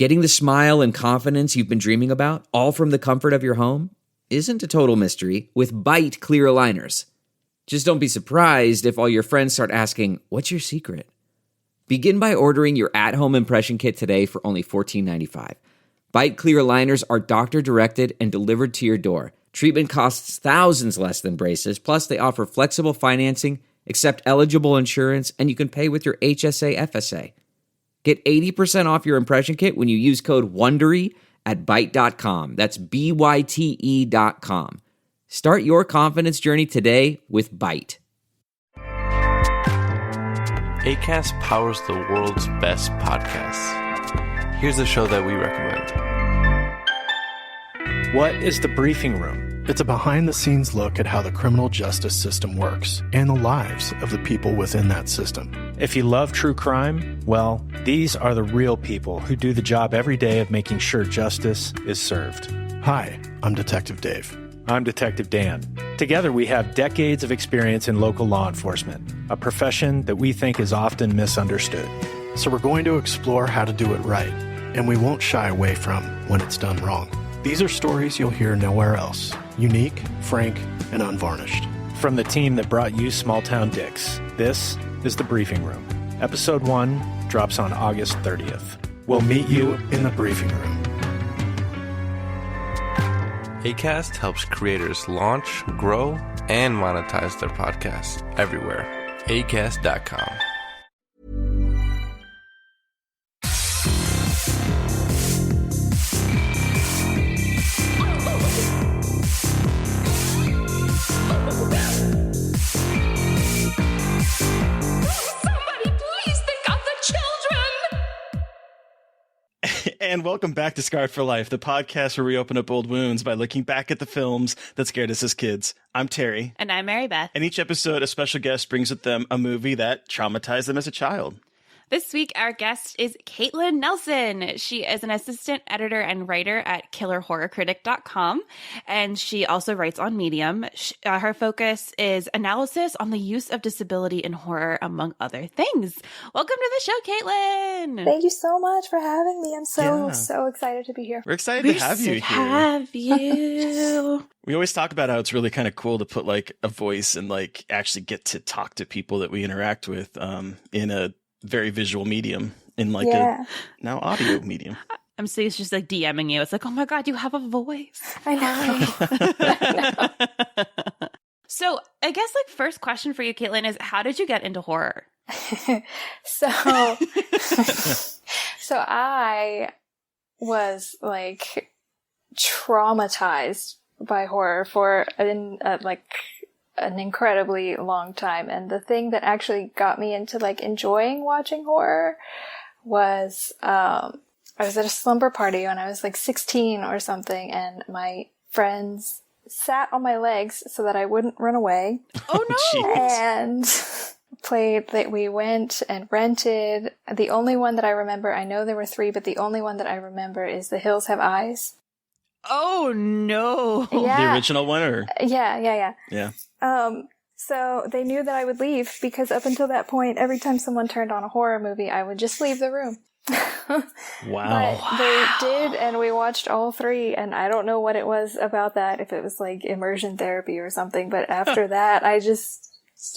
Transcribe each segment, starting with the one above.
Getting the smile and confidence you've been dreaming about, all from the comfort of your home, isn't a total mystery with Bite clear aligners. Just don't be surprised if all your friends start asking, "What's your secret?" Begin by ordering your at-home impression kit today for only $14.95. Bite clear aligners are doctor-directed and delivered to your door. Treatment costs thousands less than braces, plus they offer flexible financing, accept eligible insurance, and you can pay with your HSA FSA. Get 80% off your impression kit when you use code WONDERY at Byte.com. That's BYTE.com. Start your confidence journey today with Byte. Acast powers the world's best podcasts. Here's a show that we recommend. What is The Briefing Room? It's a behind-the-scenes look at how the criminal justice system works and the lives of the people within that system. If you love true crime, well, these are the real people who do the job every day of making sure justice is served. Hi, I'm Detective Dave. I'm Detective Dan. Together, we have decades of experience in local law enforcement, a profession that we think is often misunderstood. So we're going to explore how to do it right, and we won't shy away from when it's done wrong. These are stories you'll hear nowhere else. Unique, frank, and unvarnished. From the team that brought you Small Town Dicks, this is The Briefing Room. Episode 1 drops on August 30th. We'll meet you in the briefing room. Acast helps creators launch, grow, and monetize their podcasts everywhere. Acast.com. And welcome back to Scarred for Life, the podcast where we open up old wounds by looking back at the films that scared us as kids. I'm Terry. And I'm Mary Beth. And each episode, a special guest brings with them a movie that traumatized them as a child. This week, our guest is Katelyn Nelson. She is an assistant editor and writer at killerhorrorcritic.com, and she also writes on Medium. Her focus is analysis on the use of disability in horror, among other things. Welcome to the show, Katelyn. Thank you so much for having me. I'm so excited to be here. We're excited to have you here. We always talk about how it's really kind of cool to put like a voice and like actually get to talk to people that we interact with in a very visual medium, in like a now audio medium. I'm so used to just like DMing you. It's like, oh my God, you have a voice. I know. So I guess like first question for you, Katelyn, is how did you get into horror? So I was like traumatized by horror for an incredibly long time. And the thing that actually got me into like enjoying watching horror was I was at a slumber party when I was like 16 or something, and my friends sat on my legs so that I wouldn't run away. Oh no. And played that we went and rented. The only one that I remember, I know there were 3, but the only one that I remember is The Hills Have Eyes. Oh no. Yeah. The original one, or? Yeah. Yeah. So they knew that I would leave because up until that point, every time someone turned on a horror movie, I would just leave the room. Wow. But they did, and we watched all 3, and I don't know what it was about that, if it was like immersion therapy or something, but after that, I just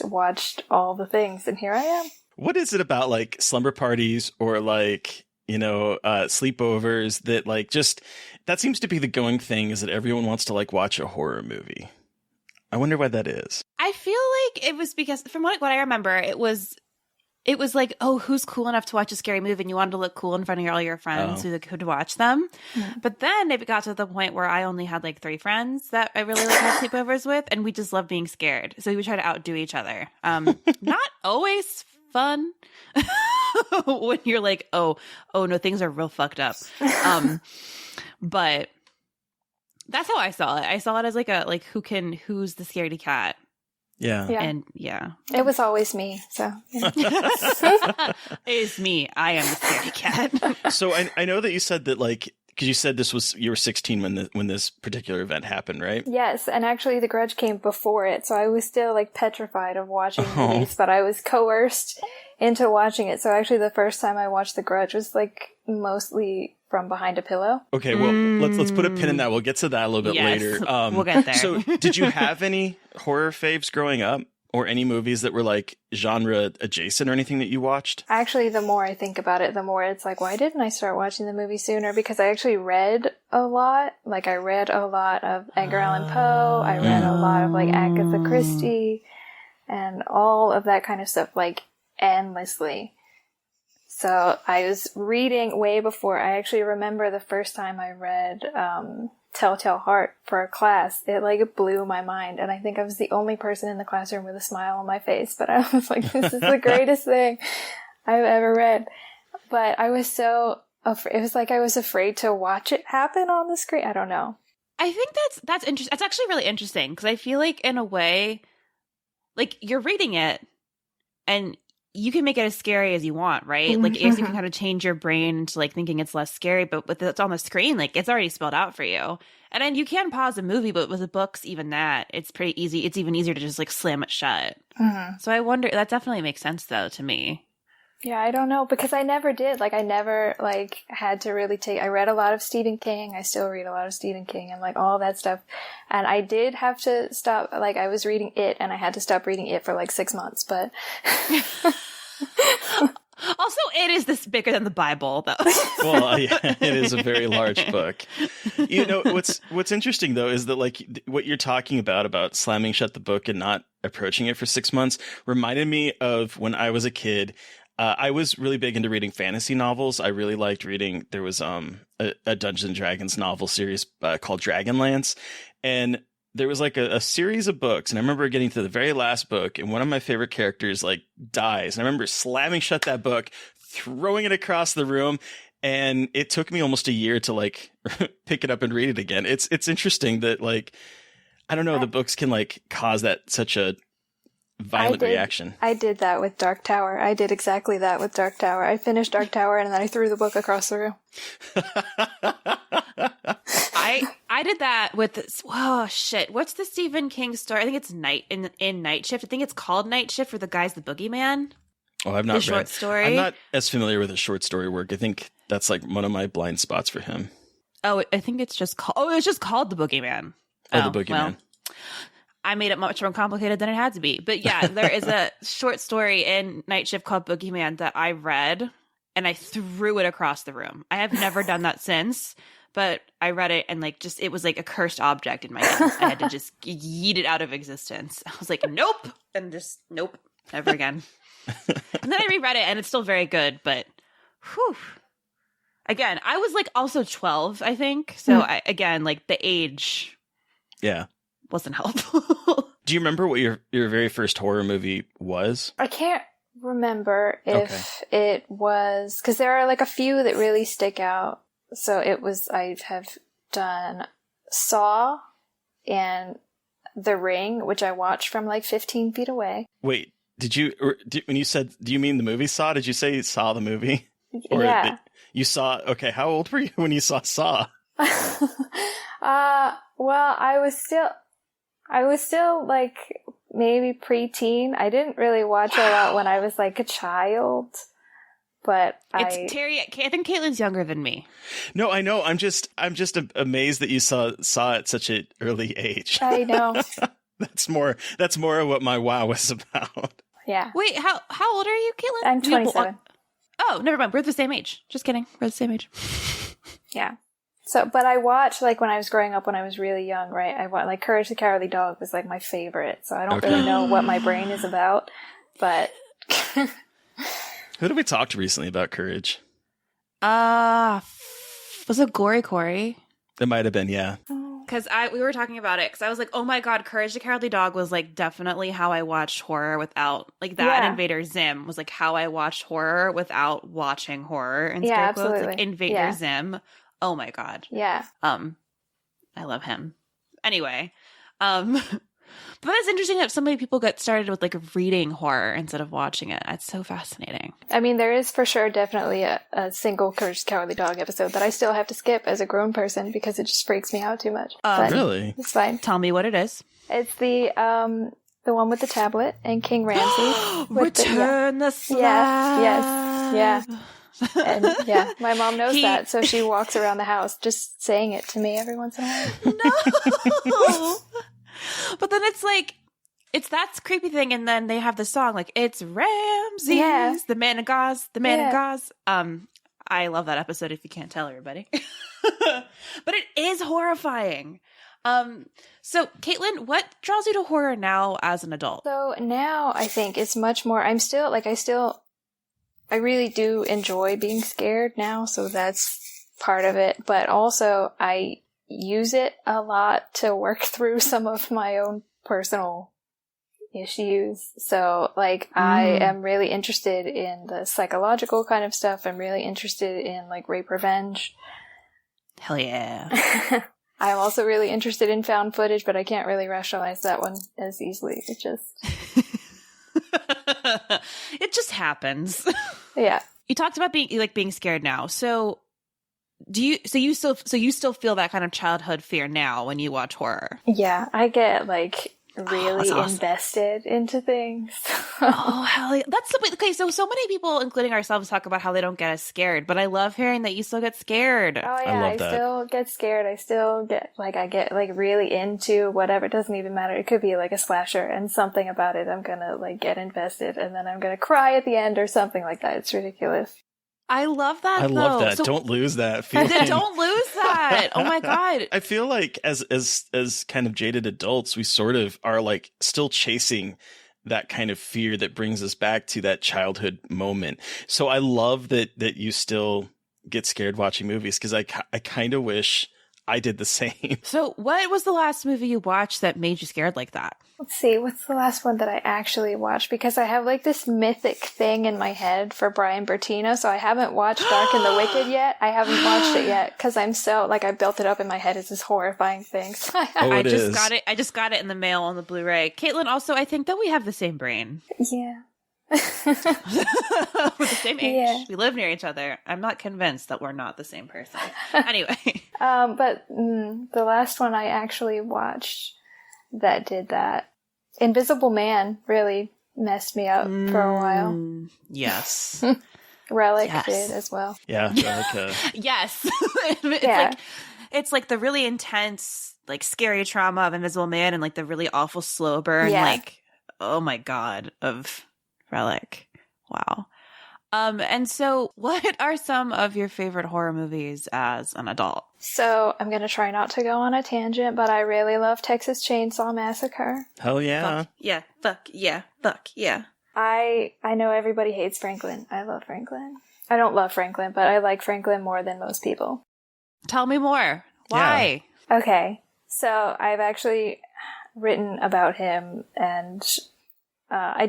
watched all the things, and here I am. What is it about like slumber parties or like, sleepovers that like just, that seems to be the going thing, is that everyone wants to like watch a horror movie. I wonder why that is. I feel like it was because from what I remember, it was like, oh, who's cool enough to watch a scary movie? And you wanted to look cool in front of all your friends who could watch them. Mm-hmm. But then it got to the point where I only had like 3 friends that I really like had sleepovers with, and we just loved being scared. So we would try to outdo each other. Not always fun when you're like, oh no, things are real fucked up. But that's how I saw it. I saw it as like who's the scaredy cat. Yeah. And yeah. It was always me. So it's me. I am the scaredy cat. So I know that you said that like because you said you were 16 when this particular event happened, right? Yes, and actually The Grudge came before it, so I was still like petrified of watching movies, but I was coerced into watching it. So actually the first time I watched The Grudge was like mostly from behind a pillow. Okay, well, let's put a pin in that. We'll get to that a little bit later. We'll get there. So did you have any horror faves growing up? Or any movies that were like genre adjacent or anything that you watched? Actually, the more I think about it, the more it's like, why didn't I start watching the movie sooner? Because I actually read a lot. Like, I read a lot of Edgar Allan Poe. I read a lot of like Agatha Christie and all of that kind of stuff, like endlessly. So I was reading way before. I actually remember the first time I read Telltale Heart for a class. It like blew my mind, and I think I was the only person in the classroom with a smile on my face, but I was like, this is the greatest thing I've ever read. But I was so afraid. It was like I was afraid to watch it happen on the screen. I don't know. I think that's interesting. That's actually really interesting, because I feel like in a way, like you're reading it and you can make it as scary as you want, right? Like, you can kind of change your brain into like thinking it's less scary, but with it's on the screen, like it's already spelled out for you. And then you can pause a movie, but with the books, even that, it's pretty easy. It's even easier to just like slam it shut. So I wonder, that definitely makes sense though to me. Yeah, I don't know, because I never did. Like, I never like had to really I read a lot of Stephen King. I still read a lot of Stephen King and like all that stuff. And I did have to stop. Like, I was reading It, and I had to stop reading It for like 6 months. But also, It is this bigger than the Bible, though. Well, yeah, it is a very large book. You know, what's interesting though is that like what you're talking about slamming shut the book and not approaching it for 6 months reminded me of when I was a kid. I was really big into reading fantasy novels. I really liked reading. There was a Dungeons and Dragons novel series called Dragonlance, and there was like a series of books. And I remember getting to the very last book, and one of my favorite characters like dies. And I remember slamming shut that book, throwing it across the room, and it took me almost a year to like pick it up and read it again. It's interesting that like I don't know, the books can like cause that such a violent reaction. I did that with Dark Tower. I did exactly that with Dark Tower. I finished Dark Tower and then I threw the book across the room. I did that with what's the Stephen King story? I think it's in Night Shift. I think it's called Night Shift, for the guy's the boogeyman. Oh, I've not read short story. I'm not as familiar with his short story work. I think that's like one of my blind spots for him. Oh, I think it's just called The Boogeyman. The Boogeyman. Well, I made it much more complicated than it had to be. But yeah, there is a short story in Night Shift called Boogeyman that I read, and I threw it across the room. I have never done that since, but I read it, and like it was like a cursed object in my hands. I had to just yeet it out of existence. I was like, nope, and just nope, never again. And then I reread it, and it's still very good, but whew. Again, I was like also 12, I think. So like the age wasn't helpful. Do you remember what your very first horror movie was? I can't remember if it was, because there are like a few that really stick out. So I have done Saw and The Ring, which I watched from like 15 feet away. Wait, when you said, do you mean the movie Saw? Did you say you saw the movie? Or yeah. You saw, okay, how old were you when you saw Saw? Well, I was still like maybe preteen. I didn't really watch a lot when I was like a child, but Terry, I think Katelyn's younger than me. No, I know. I'm just amazed that you saw it at such an early age. I know. That's more of what my wow was about. Yeah. Wait, how old are you, Katelyn? I'm 27. Oh, never mind. We're the same age. Just kidding. We're the same age. Yeah. So, but I watched, like, when I was growing up, when I was really young, right? I watched, like, Courage the Cowardly Dog was, like, my favorite. So I don't really know what my brain is about, but... Who did we talk to recently about Courage? Was it Gory Corey? It might have been, yeah. Because we were talking about it, because I was like, oh my god, Courage the Cowardly Dog was, like, definitely how I watched horror without... Like, that and Invader Zim was, like, how I watched horror without watching horror, in scare quotes. Like, Invader Zim... Oh my god. Yeah. I love him. Anyway, But that's interesting that so many people get started with like reading horror instead of watching it. That's so fascinating. I mean, there is for sure definitely a single Courage the Cowardly Dog episode that I still have to skip as a grown person because it just freaks me out too much. Really? It's fine. Tell me what it is. It's the one with the tablet and King Ramsay. Return the slab. Yes. And yeah, my mom knows that, so she walks around the house just saying it to me every once in a while. No. But then it's like, it's that creepy thing, and then they have the song, like, it's Ramses, the man of Gauze, the man of Gauze. I love that episode, if you can't tell everybody. But it is horrifying. So, Katelyn, what draws you to horror now as an adult? So now I think it's much more, I really do enjoy being scared now, so that's part of it. But also, I use it a lot to work through some of my own personal issues. So, like, I am really interested in the psychological kind of stuff. I'm really interested in, like, rape revenge. Hell yeah. I'm also really interested in found footage, but I can't really rationalize that one as easily. It just happens. Yeah. You talked about being scared now. So you still feel that kind of childhood fear now when you watch horror? Yeah, I get like really invested into things. Oh, hell yeah. That's okay. So many people, including ourselves, talk about how they don't get as scared, but I love hearing that you still get scared. Oh yeah, I still get scared. I still get really into whatever. It doesn't even matter. It could be like a slasher, and something about it I'm gonna like get invested, and then I'm gonna cry at the end or something like that. It's ridiculous. I love that. I love that. Don't lose that feeling. Don't lose that. Oh my God. I feel like as kind of jaded adults, we sort of are like still chasing that kind of fear that brings us back to that childhood moment. So I love that you still get scared watching movies, because I kind of wish I did the same. So what was the last movie you watched that made you scared like that? Let's see, what's the last one that I actually watched? Because I have like this mythic thing in my head for Brian Bertino, so I haven't watched Dark and the Wicked yet. I haven't watched it yet because I'm so, like, I built it up in my head as this horrifying thing. So I just got it in the mail on the Blu-ray. Caitlin, also, I think that we have the same brain. Yeah. We're the same age. Yeah. We live near each other. I'm not convinced that we're not the same person. Anyway. But the last one I actually watched that did that, Invisible Man, really messed me up for a while. Yes. Relic did as well. Yeah, Relic. Yes. It's like the really intense, like, scary trauma of Invisible Man, and like the really awful slow burn, like, oh my God, of Relic. Wow. And so what are some of your favorite horror movies as an adult? So I'm going to try not to go on a tangent, but I really love Texas Chainsaw Massacre. Hell yeah. Fuck yeah. Fuck yeah. Fuck yeah. I know everybody hates Franklin. I love Franklin. I don't love Franklin, but I like Franklin more than most people. Tell me more. Why? Yeah. Okay. So I've actually written about him, and I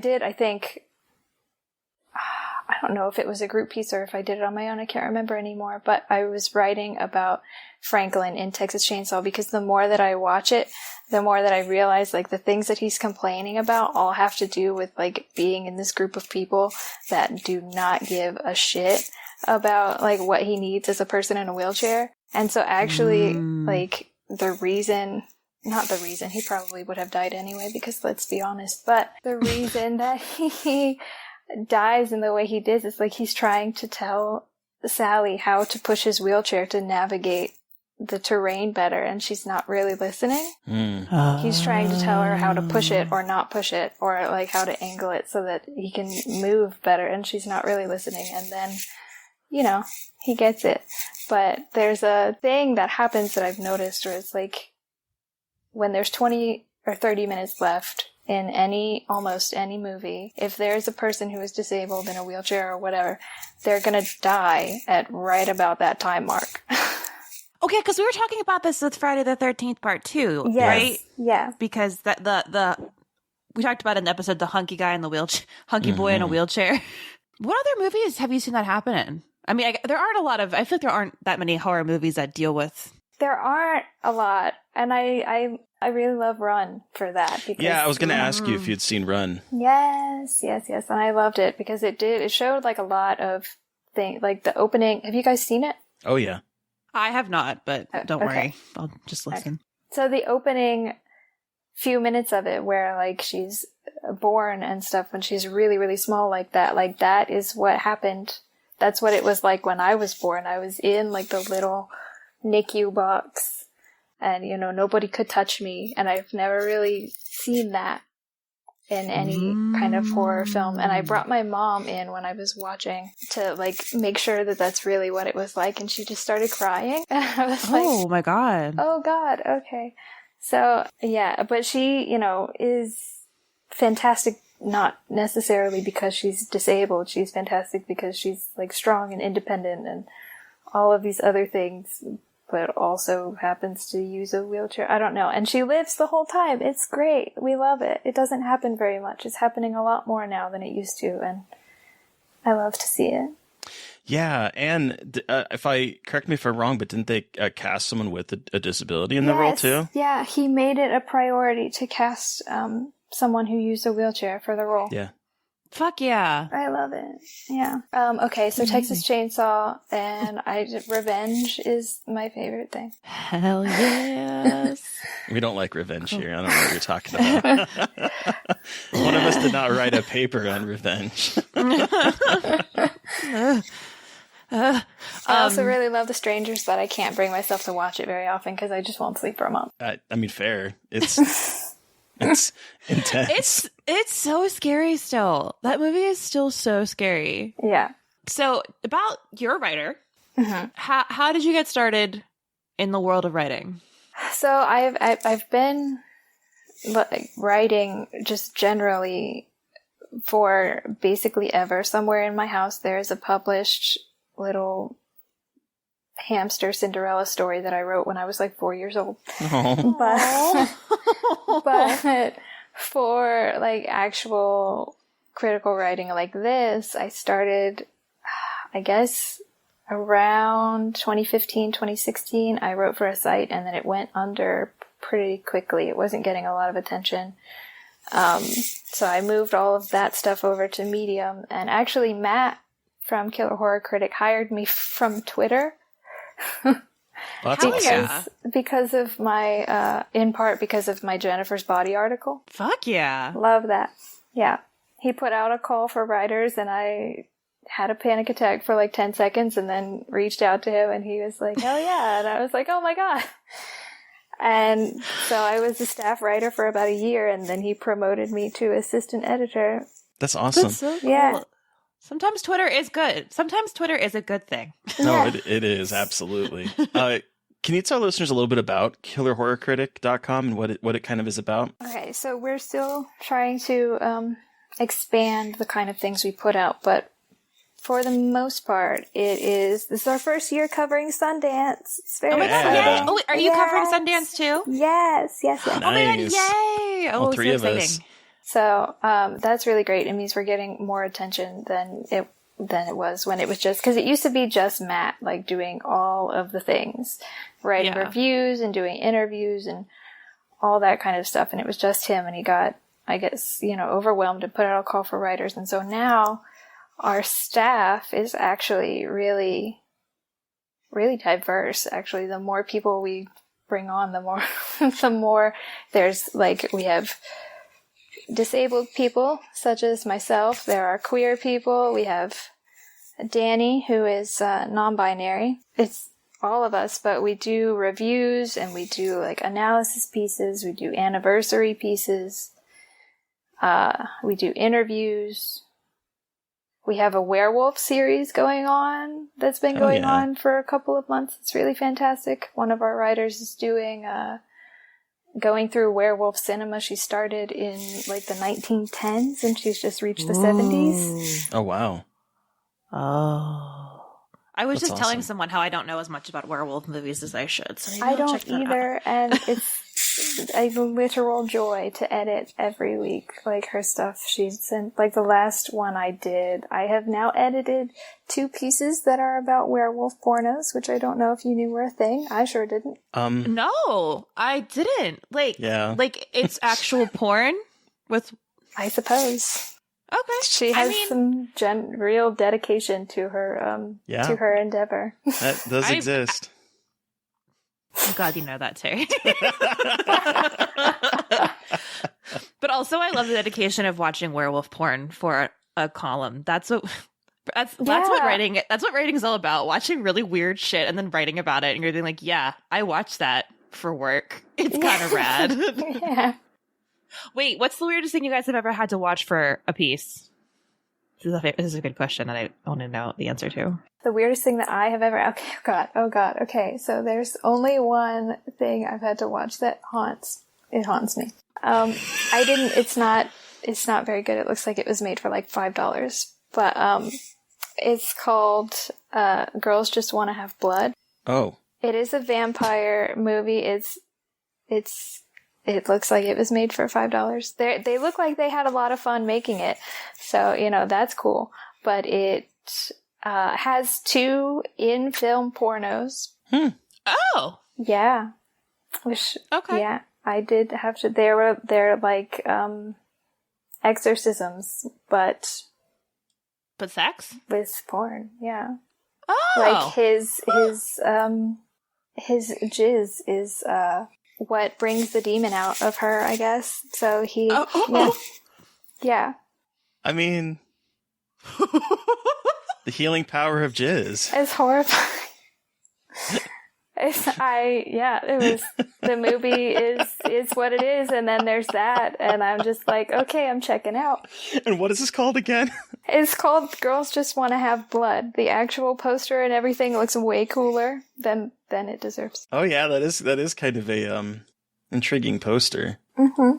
don't know if it was a group piece or if I did it on my own. I can't remember anymore. But I was writing about Franklin in Texas Chainsaw because the more that I watch it, the more that I realize, like, the things that he's complaining about all have to do with, like, being in this group of people that do not give a shit about, like, what he needs as a person in a wheelchair. And so actually, like, not the reason, he probably would have died anyway, because let's be honest, but the reason that he dies in the way he does is like he's trying to tell Sally how to push his wheelchair to navigate the terrain better, and she's not really listening. He's trying to tell her how to push it or not push it, or like how to angle it so that he can move better, and she's not really listening. And then, you know, he gets it. But there's a thing that happens that I've noticed where it's like when there's 20 or 30 minutes left in almost any movie, if there's a person who is disabled in a wheelchair or whatever, they're gonna die at right about that time mark. Okay, because we were talking about this with Friday the 13th Part 2, right? Yeah. Because we talked about in the episode the hunky guy in the wheelchair, hunky boy in a wheelchair. What other movies have you seen that happen in? I mean, there aren't a lot of. I feel like there aren't that many horror movies that deal with There aren't a lot, and I really love Run for that. Because, yeah, I was going to ask you if you'd seen Run. Yes, and I loved it because it showed like a lot of things, like the opening. Have you guys seen it? Oh yeah, I have not, but don't okay. worry, I'll just listen. Okay. So the opening few minutes of it, where like she's born and stuff when she's really, really small, like that is what happened. That's what it was like when I was born. I was in like the little NICU box, and nobody could touch me, and I've never really seen that in any kind of horror film. And I brought my mom in when I was watching to like make sure that that's really what it was like, and she just started crying, and I was like, oh my god, okay. So yeah, but she is fantastic, not necessarily because she's disabled. She's fantastic because she's like strong and independent and all of these other things, but also happens to use a wheelchair. I don't know. And she lives the whole time. It's great. We love it. It doesn't happen very much. It's happening a lot more now than it used to, and I love to see it. Yeah, and correct me if I'm wrong, but didn't they cast someone with a disability in the role too? Yeah, he made it a priority to cast someone who used a wheelchair for the role. Yeah. Fuck yeah. I love it. Yeah. Okay, so Texas Chainsaw and Revenge is my favorite thing. Hell yes. We don't like revenge here. I don't know what you're talking about. One of us did not write a paper on revenge. I also really love The Strangers, but I can't bring myself to watch it very often because I just won't sleep for a month. I mean, fair. It's intense. It's so scary still. That movie is still so scary. Yeah. So about your writer, how did you get started in the world of writing? So I've been writing just generally for basically ever. Somewhere in my house there is a published little hamster Cinderella story that I wrote when I was like 4 years old. But for like actual critical writing like this, I started, I guess, around 2015, 2016. I wrote for a site and then it went under pretty quickly. It wasn't getting a lot of attention. So I moved all of that stuff over to Medium, and actually Matt from Killer Horror Critic hired me from Twitter. Because of my, in part because of my Jennifer's Body article. Fuck yeah. Love that. Yeah. He put out a call for writers and I had a panic attack for like 10 seconds and then reached out to him and he was like, hell yeah. And I was like, oh my God. And so I was a staff writer for about a year and then he promoted me to assistant editor. That's awesome. That's so cool. Yeah. Sometimes Twitter is good. Sometimes Twitter is a good thing. No, it is, absolutely. Can you tell listeners a little bit about killerhorrorcritic.com and what it kind of is about? Okay, so we're still trying to expand the kind of things we put out, but for the most part, this is our first year covering Sundance. It's very exciting. Oh, are you covering Sundance too? Yes. Nice. Oh my God, yay! All three so of exciting. us. So that's really great. It means we're getting more attention than it was when it was just, because it used to be just Matt, like doing all of the things, writing reviews and doing interviews and all that kind of stuff. And it was just him, and he got, I guess, overwhelmed and put out a call for writers. And so now our staff is actually really, really diverse. Actually, the more people we bring on, the more there's like, we have disabled people such as myself. There are queer people. We have Danny, who is non-binary. It's all of us, but we do reviews and we do like analysis pieces. We do anniversary pieces. We do interviews. We have a werewolf series going on that's been going on for a couple of months. It's really fantastic. One of our writers is doing going through werewolf cinema. She started in like the 1910s and she's just reached the 70s. Oh, wow. Oh. I was That's just telling awesome. someone how I don't know as much about werewolf movies as I should. So I don't either. And a literal joy to edit every week. Like her stuff she's sent, like the last one I did, I have now edited 2 pieces that are about werewolf pornos, which I don't know if you knew were a thing. I sure didn't. No, I didn't. Like, yeah. Like it's actual porn with, I suppose. Okay. She has some real dedication to her, to her endeavor. That does exist. I'm glad you know that, Terry. But also, I love the dedication of watching werewolf porn for a column. That's what writing. That's what writing is all about. Watching really weird shit and then writing about it, and you're like, yeah, I watch that for work. It's kind of rad. Yeah. Wait, what's the weirdest thing you guys have ever had to watch for a piece? This is a good question that I want to know the answer to. The weirdest thing that I have ever... Oh god. Okay, so there's only one thing I've had to watch that haunts me. It's not very good. It looks like it was made for like $5. But it's called Girls Just Want to Have Blood. Oh. It is a vampire movie. It looks like it was made for $5. They look like they had a lot of fun making it. So, that's cool. But it has 2 in-film pornos. Oh! Yeah. Okay. Yeah. I did have to... They're like exorcisms, but... But sex? With porn, yeah. Oh! Like his jizz is... what brings the demon out of her, I guess. So he... Yeah. I mean... the healing power of jizz. It's horrifying. The movie is what it is, and then there's that, and I'm just like, okay, I'm checking out. And what is this called again? It's called Girls Just Want to Have Blood. The actual poster and everything looks way cooler than it deserves. Oh yeah, that is kind of a intriguing poster. Mm-hmm.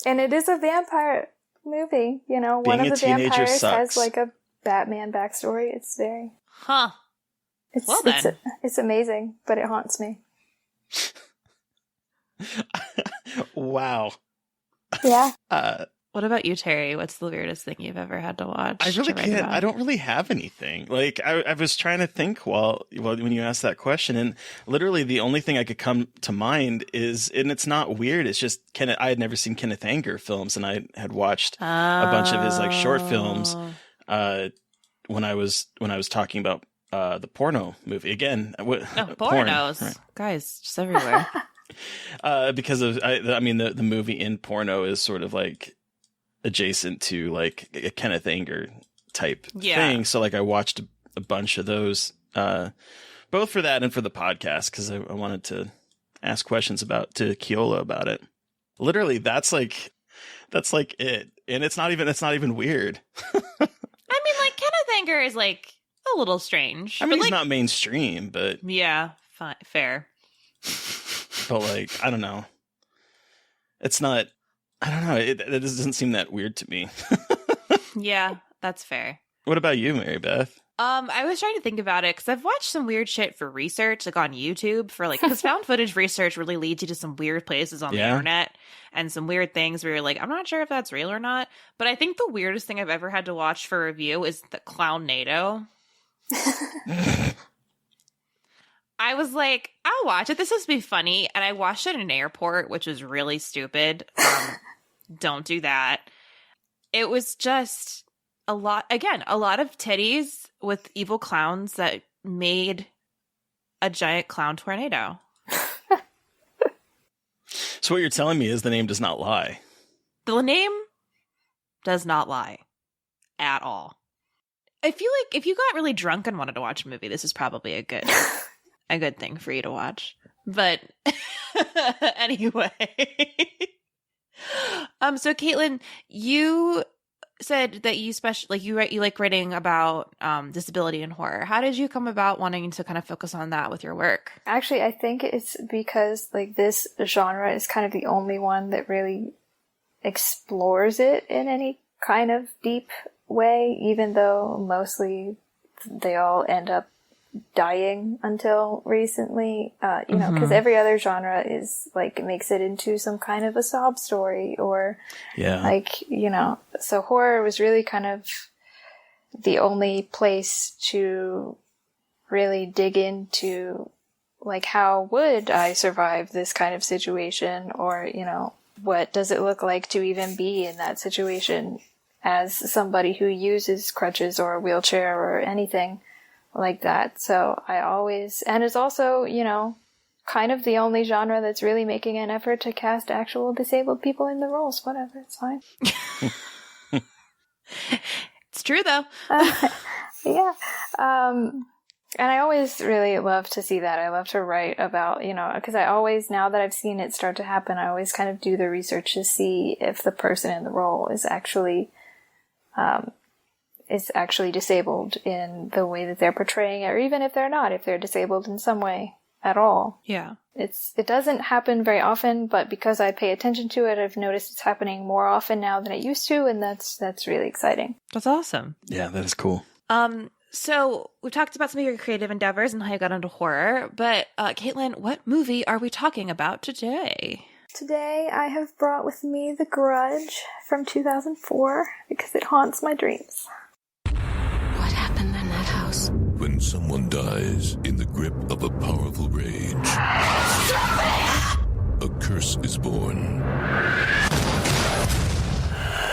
And it is a vampire movie. One of the vampires has like a Batman backstory. It's very... Huh. It's amazing, but it haunts me. Wow. Yeah. What about you, Terry? What's the weirdest thing you've ever had to watch? I really can't. I don't really have anything. Like I was trying to think while when you asked that question, and literally the only thing I could come to mind is, and it's not weird. It's just I had never seen Kenneth Anger films, and I had watched a bunch of his like short films. When I was talking about the porno movie again. Pornos, porn, right. Guys, just everywhere. Because of the movie in porno is sort of like adjacent to like a Kenneth Anger type thing. So like I watched a bunch of those, both for that and for the podcast, because I wanted to ask questions to Keola about it. Literally, that's like it, and it's not even weird. I mean, like Kenneth Anger is like a little strange. I mean, he's not mainstream, but yeah, fine, fair. But like, I don't know. It's not. I don't know. It doesn't seem that weird to me. Yeah, that's fair. What about you, Mary Beth? I was trying to think about it because I've watched some weird shit for research, like on YouTube, for like, because found footage research really leads you to some weird places on the internet and some weird things where you're like, I'm not sure if that's real or not. But I think the weirdest thing I've ever had to watch for review is the Clownado. I was like, I'll watch it. This must be funny. And I watched it in an airport, which was really stupid. Don't do that. It was just a lot of titties with evil clowns that made a giant clown tornado. So what you're telling me is the name does not lie. The name does not lie at all. I feel like if you got really drunk and wanted to watch a movie, this is probably a good thing for you to watch. But anyway. So Katelyn, you said that you like writing about disability and horror. How did you come about wanting to kind of focus on that with your work? Actually, I think it's because like this genre is kind of the only one that really explores it in any kind of deep way, even though mostly they all end up dying until recently, you know, because every other genre is like, makes it into some kind of a sob story or like, you know, so horror was really kind of the only place to really dig into, like, how would I survive this kind of situation, or, you know, what does it look like to even be in that situation as somebody who uses crutches or a wheelchair or anything like that. So I always, and it's also, you know, kind of the only genre that's really making an effort to cast actual disabled people in the roles. Whatever, it's fine. It's true, though. Yeah. And I always really love to see that. I love to write about, you know, because I always, now that I've seen it start to happen, I always kind of do the research to see if the person in the role is actually disabled in the way that they're portraying it, or even if they're not, if they're disabled in some way at all. Yeah. It doesn't happen very often, but because I pay attention to it, I've noticed it's happening more often now than it used to, and that's really exciting. That's awesome. Yeah, that is cool. So we've talked about some of your creative endeavors and how you got into horror, but Katelyn, what movie are we talking about today? Today I have brought with me The Grudge from 2004 because it haunts my dreams. What happened in that house? When someone dies in the grip of a powerful rage, a curse is born.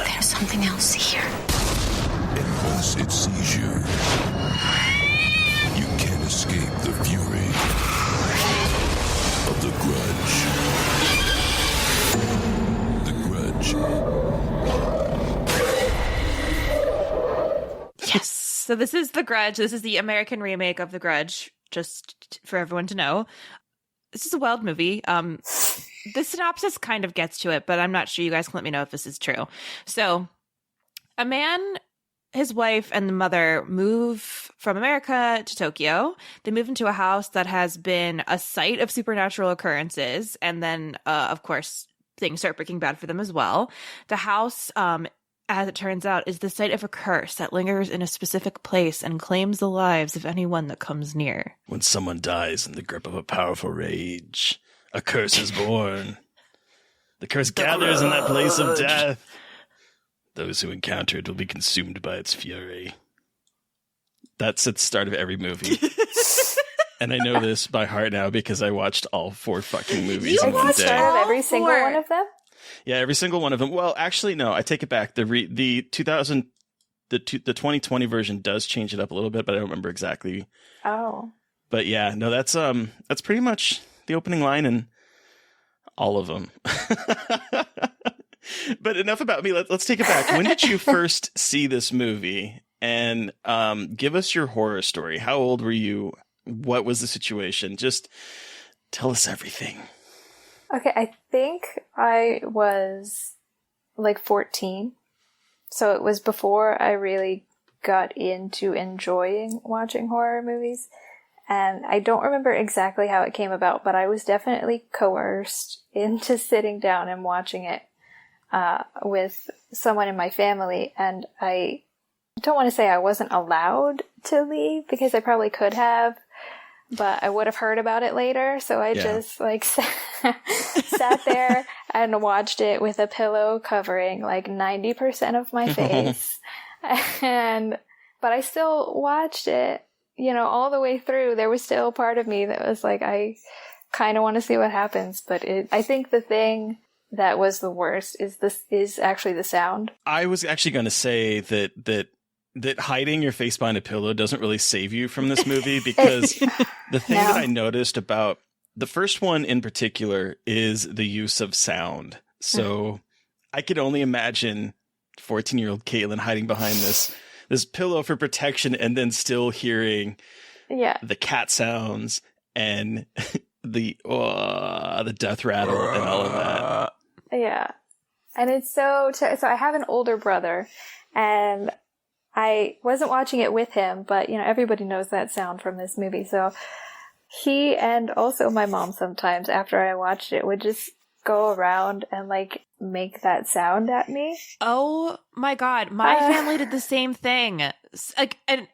There's something else here. And once it sees you, you can't escape the fury of the Grudge. The Grudge. Yes. So this is The Grudge. This is the American remake of The Grudge, just for everyone to know. This is a wild movie. The synopsis kind of gets to it, but I'm not sure. You guys can let me know if this is true. So a man, his wife, and the mother move from America to Tokyo. They move into a house that has been a site of supernatural occurrences. And then, of course, things start breaking bad for them as well. The house, as it turns out, is the site of a curse that lingers in a specific place and claims the lives of anyone that comes near. When someone dies in the grip of a powerful rage, a curse is born. The curse gathers in that place of death. Those who encounter it will be consumed by its fury. That's at the start of every movie. And I know this by heart now because I watched all 4 fucking movies in one day. Every single one of them? Yeah, every single one of them. Well, actually, no, I take it back. The 2020 version does change it up a little bit, but I don't remember exactly. Oh. But yeah, no, that's pretty much the opening line in all of them. But enough about me. Let's take it back. When did you first see this movie? And give us your horror story. How old were you? What was the situation? Just tell us everything. Okay, I think I was like 14. So it was before I really got into enjoying watching horror movies. And I don't remember exactly how it came about, but I was definitely coerced into sitting down and watching it with someone in my family. And I don't want to say I wasn't allowed to leave because I probably could have, but I would have heard about it later. So I just like sat there and watched it with a pillow covering like 90% of my face. But I still watched it, you know, all the way through. There was still part of me that was like, I kind of want to see what happens. But I think the thing that was the worst is actually the sound. I was actually going to say that hiding your face behind a pillow doesn't really save you from this movie, because the thing that I noticed about the first one in particular is the use of sound. So I could only imagine 14-year-old Katelyn hiding behind this pillow for protection and then still hearing the cat sounds and the death rattle and all of that. Yeah. And it's so I have an older brother, and I wasn't watching it with him, but, you know, everybody knows that sound from this movie. So he, and also my mom sometimes, after I watched it, would just go around and, like, make that sound at me. Oh, my God. My family did the same thing. Like, and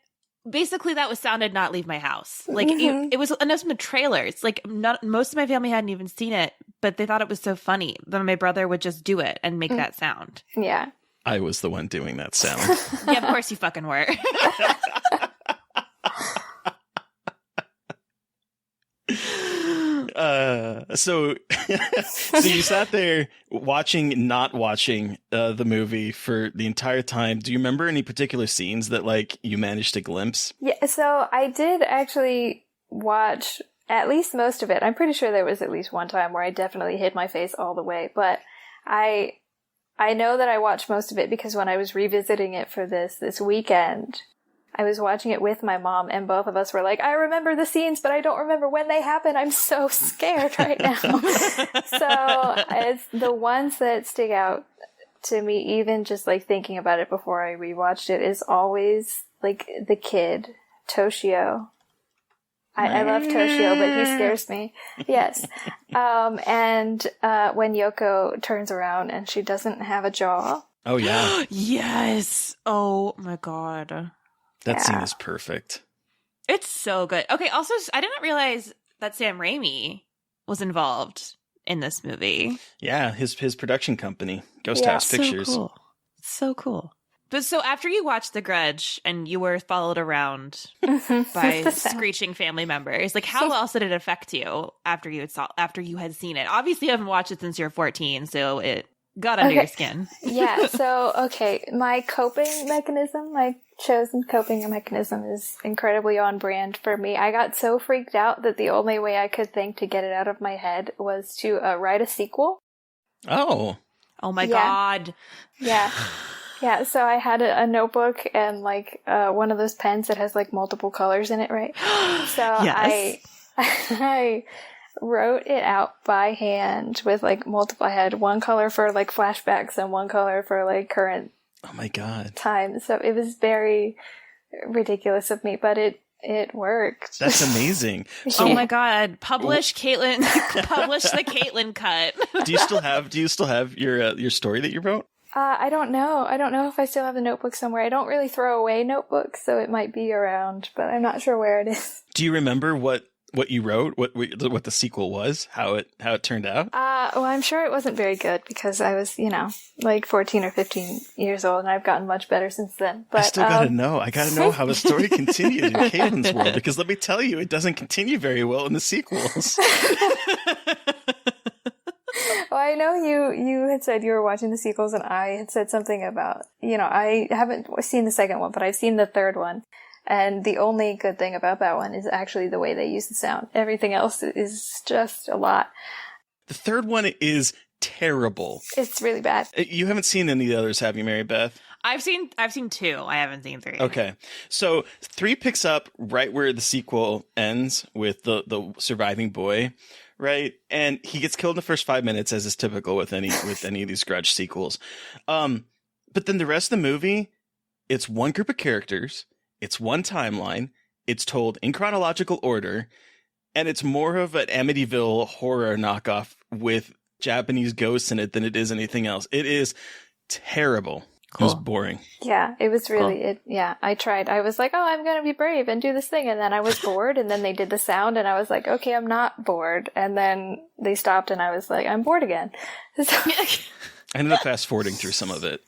basically that was Sound Did Not Leave My House. Like it was, and it was in the trailers. Like most of my family hadn't even seen it, but they thought it was so funny that my brother would just do it and make that sound. Yeah. I was the one doing that sound. Yeah, of course you fucking were. So you sat there not watching the movie for the entire time. Do you remember any particular scenes that like you managed to glimpse? Yeah, so I did actually watch at least most of it. I'm pretty sure there was at least one time where I definitely hid my face all the way, but I know that I watched most of it because when I was revisiting it for this weekend, I was watching it with my mom, and both of us were like, I remember the scenes, but I don't remember when they happened. I'm so scared right now. So it's the ones that stick out to me, even just like thinking about it before I rewatched it, is always like the kid, Toshio. I love Toshio, but he scares me. Yes. And when Yoko turns around and she doesn't have a jaw. Oh, yeah. Yes. Oh, my God. That scene is perfect. It's so good. Okay, also, I didn't realize that Sam Raimi was involved in this movie. Yeah, his production company, Ghost House Pictures. So cool. So cool. But so after you watched The Grudge and you were followed around by screeching family members, like how else did it affect you after you had seen it? Obviously, you haven't watched it since you were 14, so it got under your skin. Yeah. So my coping mechanism, my chosen coping mechanism, is incredibly on brand for me. I got so freaked out that the only way I could think to get it out of my head was to write a sequel. Oh my God. Yeah. Yeah, so I had a notebook and like one of those pens that has like multiple colors in it, right? So yes. I wrote it out by hand with like multiple. I had one color for like flashbacks and one color for like current. Oh my God. Time. So it was very ridiculous of me, but it worked. That's amazing. So, oh my God! Publish Katelyn. Publish the Katelyn cut. Do you still have your story that you wrote? I don't know. I don't know if I still have the notebook somewhere. I don't really throw away notebooks, so it might be around, but I'm not sure where it is. Do you remember what you wrote? What the sequel was? How it turned out? Well, I'm sure it wasn't very good because I was, like 14 or 15 years old, and I've gotten much better since then. But I still gotta know. I gotta know how the story continues in Katelyn's world, because let me tell you, it doesn't continue very well in the sequels. Well, I know you had said you were watching the sequels, and I had said something about, I haven't seen the second one, but I've seen the third one. And the only good thing about that one is actually the way they use the sound. Everything else is just a lot. The third one is terrible. It's really bad. You haven't seen any of the others, have you, Mary Beth? I've seen 2. I haven't seen 3. Okay. So 3 picks up right where the sequel ends with the surviving boy. Right, and he gets killed in the first 5 minutes, as is typical with any of these Grudge sequels. But then the rest of the movie, it's one group of characters, it's one timeline, it's told in chronological order, and it's more of an Amityville horror knockoff with Japanese ghosts in it than it is anything else. It is terrible. Cool. It was boring. Yeah, it was really, I tried. I was like, oh, I'm going to be brave and do this thing. And then I was bored. And then they did the sound and I was like, okay, I'm not bored. And then they stopped and I was like, I'm bored again. So I ended up fast forwarding through some of it.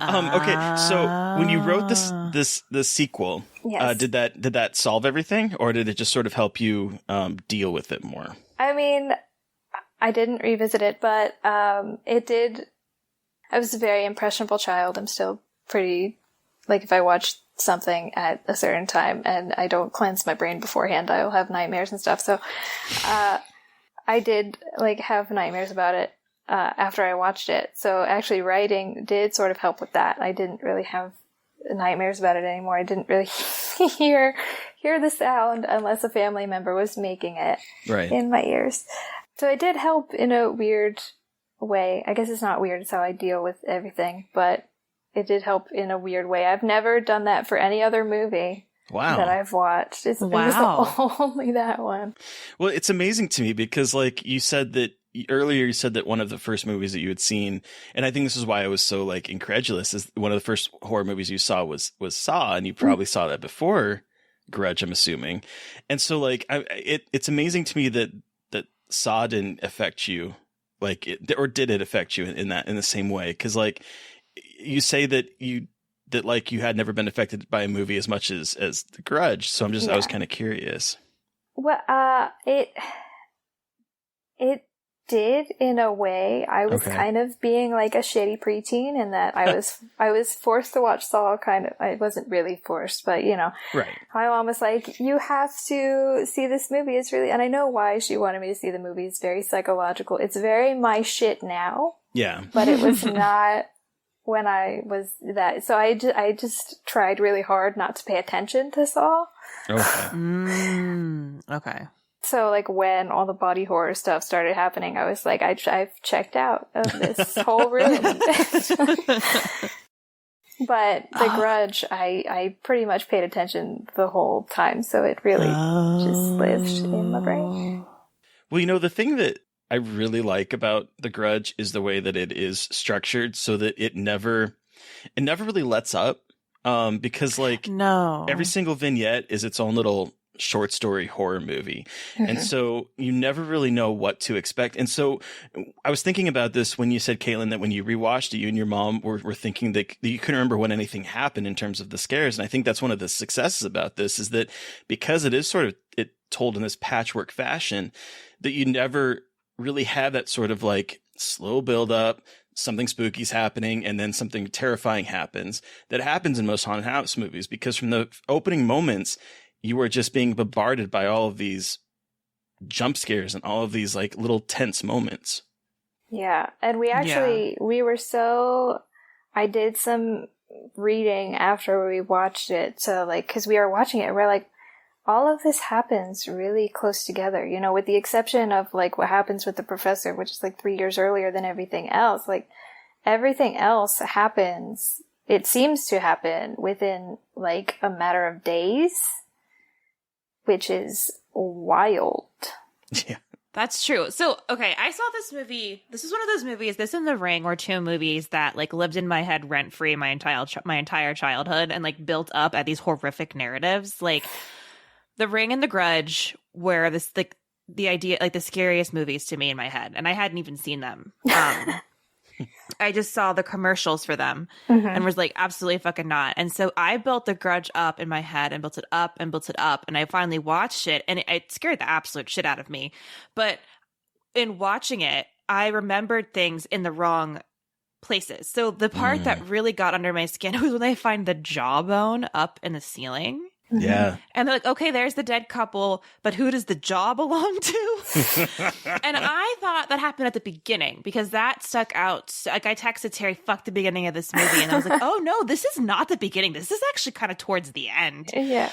Okay, so when you wrote this sequel, yes. Did that solve everything, or did it just sort of help you deal with it more? I mean, I didn't revisit it, but it did. I was a very impressionable child. I'm still pretty, like, if I watch something at a certain time and I don't cleanse my brain beforehand, I'll have nightmares and stuff. So, I did, like, have nightmares about it, after I watched it. So actually writing did sort of help with that. I didn't really have nightmares about it anymore. I didn't really hear the sound unless a family member was making it in my ears. So it did help in a weird way. I guess it's not weird, it's how I deal with everything, but it did help in a weird way. I've never done that for any other movie that I've watched. It was only that one. Well, it's amazing to me because, like you said, that earlier you said that one of the first movies that you had seen, and I think this is why I was so like incredulous, is one of the first horror movies you saw was Saw, and you probably saw that before Grudge, I'm assuming. And so like it's amazing to me that Saw didn't affect you, like or did it affect you in the same way? Because like you say that you had never been affected by a movie as much as The Grudge, so I was kind of curious. Well, it did in a way. I was kind of being like a shitty preteen in that I was forced to watch Saw. I wasn't really forced, but you know, right. My mom was like, "You have to see this movie. It's really," and I know why she wanted me to see the movie. It's very psychological. It's very my shit now. Yeah, but it was not when I was that. So I just tried really hard not to pay attention to Saw. Okay. Okay. So, like, when all the body horror stuff started happening, I was like, I've checked out of this whole room. But The Grudge, I pretty much paid attention the whole time, so it really just lived in my brain. Well, you know, the thing that I really like about The Grudge is the way that it is structured so that it never really lets up. Because, like, every single vignette is its own little short story horror movie. And so you never really know what to expect. And so I was thinking about this when you said, Katelyn, that when you rewatched it, you and your mom were thinking that you couldn't remember when anything happened in terms of the scares. And I think that's one of the successes about this, is that because it is sort of told in this patchwork fashion, that you never really have that sort of like slow build up, something spooky's happening, and then something terrifying happens. That happens in most haunted house movies, because from the opening moments, you are just being bombarded by all of these jump scares and all of these like little tense moments. Yeah. And we actually, I did some reading after we watched it. So like, cause we were watching it and we're like, all of this happens really close together, you know, with the exception of like what happens with the professor, which is like 3 years earlier than everything else. Like everything else happens, it seems to happen within like a matter of days, which is wild. Yeah. That's true. So, okay, I saw this movie. This is one of those movies, this and The Ring were two movies that like lived in my head rent-free my entire childhood and like built up at these horrific narratives. Like The Ring and The Grudge were this like the idea, like the scariest movies to me in my head, and I hadn't even seen them. I just saw the commercials for them and was like, absolutely fucking not. And so I built The Grudge up in my head and built it up and built it up. And I finally watched it, and it scared the absolute shit out of me. But in watching it, I remembered things in the wrong places. So the part that really got under my skin was when they find the jawbone up in the ceiling. Yeah. And they're like, okay, there's the dead couple, but who does the jaw belong to? And I thought that happened at the beginning because that stuck out. Like I texted Terry, fuck the beginning of this movie. And I was like, oh no, this is not the beginning. This is actually kind of towards the end. Yeah.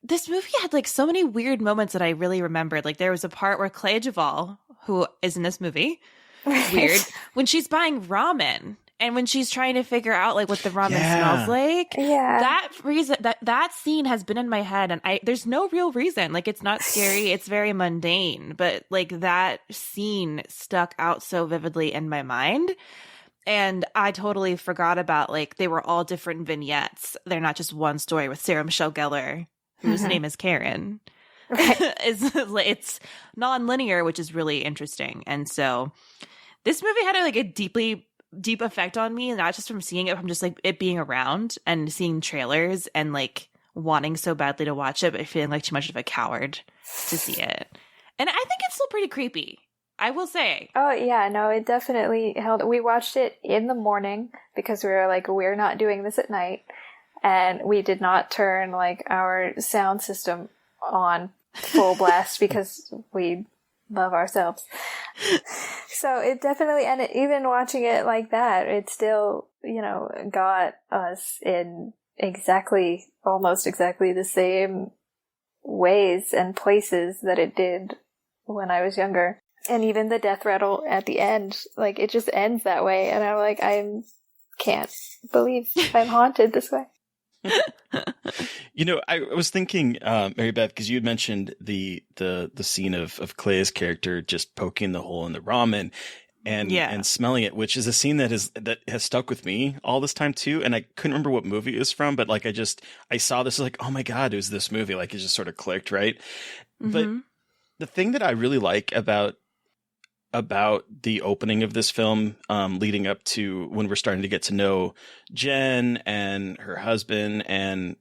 This movie had like so many weird moments that I really remembered. Like there was a part where Clea Duvall, who is in this movie, weird, when she's buying ramen. And when she's trying to figure out like what the ramen smells like, that scene has been in my head, and there's no real reason. Like it's not scary, it's very mundane, but like that scene stuck out so vividly in my mind. And I totally forgot about like they were all different vignettes. They're not just one story with Sarah Michelle Gellar, whose name is Karen. It's non-linear, which is really interesting. And so this movie had a deep effect on me, not just from seeing it, from just like it being around and seeing trailers and like wanting so badly to watch it, but feeling like too much of a coward to see it. And I think it's still pretty creepy, I will say. Oh yeah, no, it definitely held. We watched it in the morning because we were like, we're not doing this at night, and we did not turn like our sound system on full blast because we love ourselves. So it definitely, and even watching it like that, it still, you know, got us in almost exactly the same ways and places that it did when I was younger. And even the death rattle at the end, like it just ends that way. And I'm like, I can't believe I'm haunted this way. You know, I was thinking, Mary Beth, because you had mentioned the scene of Clea's character just poking the hole in the ramen and smelling it, which is a scene that has stuck with me all this time too. And I couldn't remember what movie it was from, but like I saw this like, oh my God, it was this movie. Like it just sort of clicked, right? Mm-hmm. But the thing that I really like about the opening of this film, leading up to when we're starting to get to know Jen and her husband and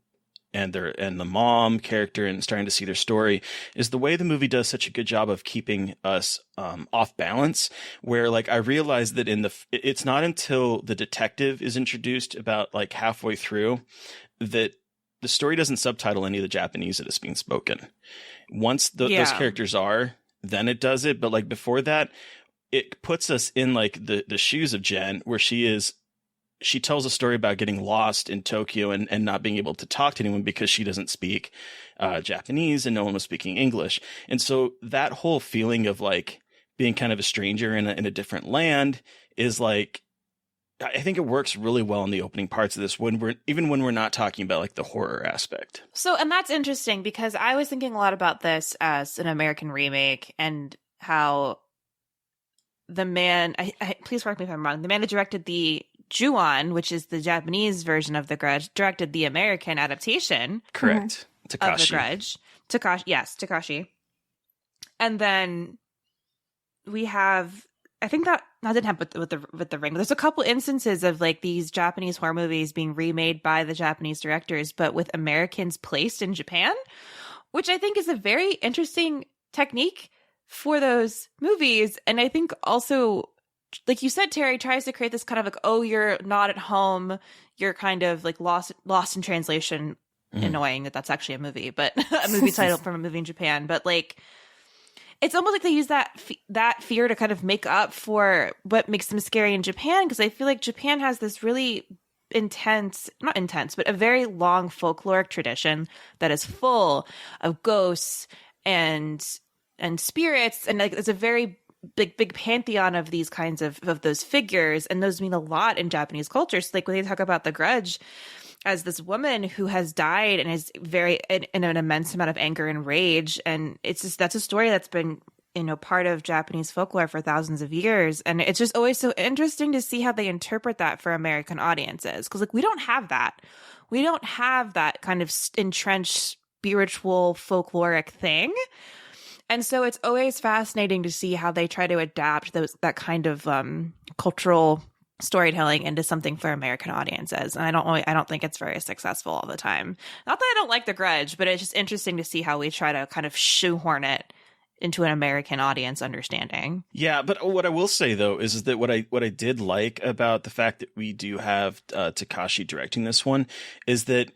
the mom character and starting to see their story, is the way the movie does such a good job of keeping us off balance, where like I realized that it's not until the detective is introduced about like halfway through that the story doesn't subtitle any of the Japanese that is being spoken. Once those characters are, then it does it. But like before that, it puts us in like the shoes of Jen, where she tells a story about getting lost in Tokyo and not being able to talk to anyone because she doesn't speak Japanese and no one was speaking English. And so that whole feeling of like being kind of a stranger in a different land is like, I think it works really well in the opening parts of this when we're not talking about like the horror aspect. So, and that's interesting because I was thinking a lot about this as an American remake and how the man, please correct me if I'm wrong, the man that directed the Ju-on, which is the Japanese version of The Grudge, directed the American adaptation. Correct. Takashi. Of The Grudge. Takashi. And then we have, I think that didn't happen with the Ring. There's a couple instances of like these Japanese horror movies being remade by the Japanese directors, but with Americans placed in Japan, which I think is a very interesting technique for those movies. And I think also, like you said, Terry tries to create this kind of like, oh, you're not at home, you're kind of like lost in translation. Annoying that that's actually a movie, but a movie title from a movie in Japan. But like, it's almost like they use that fear to kind of make up for what makes them scary in Japan, because I feel like Japan has this really not intense, but a very long folkloric tradition that is full of ghosts and spirits, and like it's a very big pantheon of these kinds of those figures, and those mean a lot in Japanese culture. So like when they talk about the Grudge as this woman who has died and is very in an immense amount of anger and rage, and it's just, that's a story that's been part of Japanese folklore for thousands of years, and it's just always so interesting to see how they interpret that for American audiences, because like we don't have that kind of entrenched spiritual folkloric thing. And so it's always fascinating to see how they try to adapt that kind of cultural storytelling into something for American audiences. And I don't think it's very successful all the time. Not that I don't like The Grudge, but it's just interesting to see how we try to kind of shoehorn it into an American audience understanding. Yeah, but what I will say though is that what I did like about the fact that we do have Takashi directing this one is that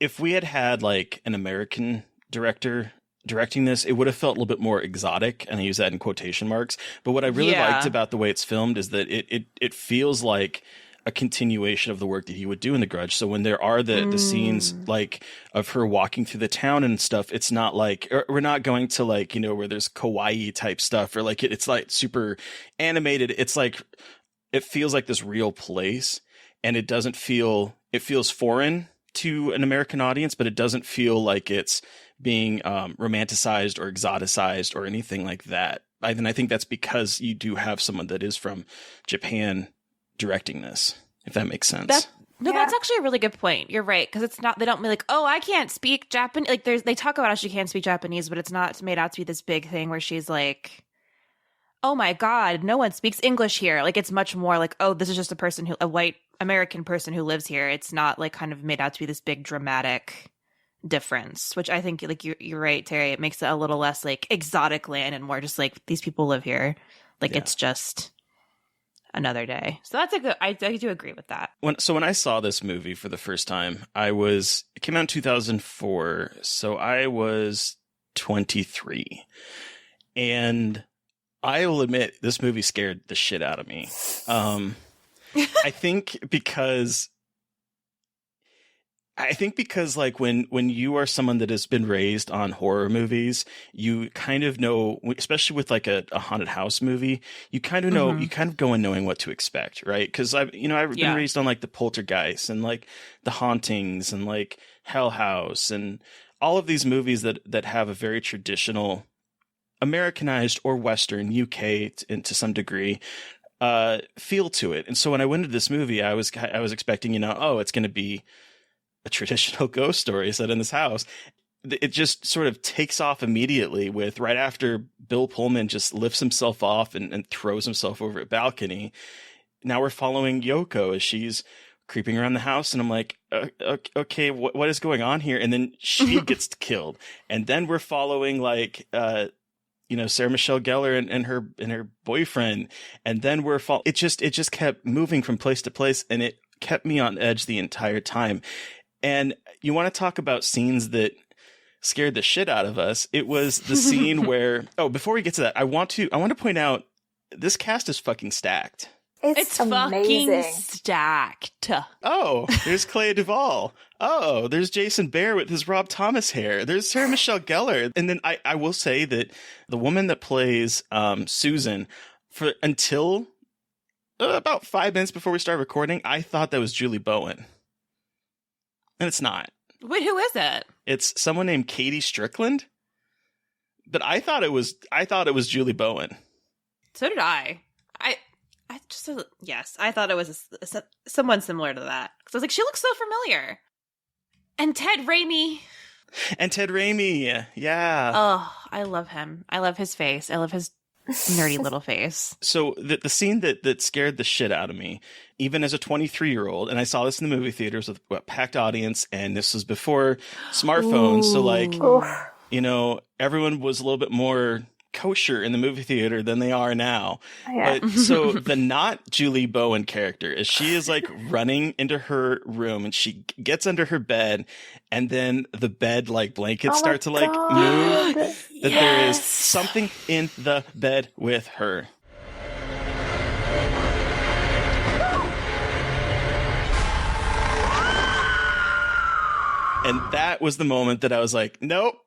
if we had like an American director directing this, it would have felt a little bit more exotic, and I use that in quotation marks. But what I really liked about the way it's filmed is that it feels like a continuation of the work that he would do in The Grudge. So when there are the scenes like of her walking through the town and stuff, it's not like, we're not going to like, where there's kawaii type stuff, or like it's like super animated. It's like, it feels like this real place, and it feels foreign to an American audience, but it doesn't feel like it's being romanticized or exoticized or anything like that. And I think that's because you do have someone that is from Japan directing this, if that makes sense. That's actually a really good point. You're right, because it's not, they don't be like, oh, I can't speak Japanese. Like they talk about how she can't speak Japanese, but it's not made out to be this big thing where she's like, oh my God, no one speaks English here. Like it's much more like, oh, this is just a white American person who lives here. It's not like kind of made out to be this big dramatic difference, which I think like you're right, Terry. It makes it a little less like exotic land and more just like these people live here. Like it's just another day. So that's I do agree with that. When I saw this movie for the first time, it came out in 2004, so I was 23, and I will admit this movie scared the shit out of me. I think because I think because like when you are someone that has been raised on horror movies, you kind of know, especially with like a haunted house movie, you kind of know, you kind of go in knowing what to expect, right? Because I've been raised on like the Poltergeist and like the Hauntings and like Hell House and all of these movies that have a very traditional Americanized or Western UK to some degree feel to it. And so when I went into this movie, I was expecting, it's going to be a traditional ghost story set in this house. It just sort of takes off immediately with right after Bill Pullman just lifts himself off and throws himself over a balcony. Now we're following Yoko as she's creeping around the house, and I'm like, okay, what is going on here? And then she gets killed, and then we're following like Sarah Michelle Gellar and her boyfriend, and then it just kept moving from place to place, and it kept me on edge the entire time. And you want to talk about scenes that scared the shit out of us? It was the scene where, before we get to that, I want to point out this cast is fucking stacked. It's fucking amazing. stacked. Oh, there's Clea Duvall. Oh, there's Jason Behr with his Rob Thomas hair. There's Sarah Michelle Gellar. And then I will say that the woman that plays Susan, until about 5 minutes before we started recording, I thought that was Julie Bowen. And it's not. Wait, who is it? It's someone named Katie Strickland. But I thought it was Julie Bowen. So did I. I thought it was someone similar to that. Because I was like, she looks so familiar. And Ted Raimi, yeah. Oh, I love him. I love his face. I love his nerdy little face. So the scene that scared the shit out of me, even as a 23-year-old, and I saw this in the movie theaters with a packed audience, and this was before smartphones. Ooh. So everyone was a little bit more kosher in the movie theater than they are now. Yeah. But so the not Julie Bowen character is she is like running into her room and she gets under her bed, and then the bed like blankets start to like move. That there is something in the bed with her. And that was the moment that I was like, nope.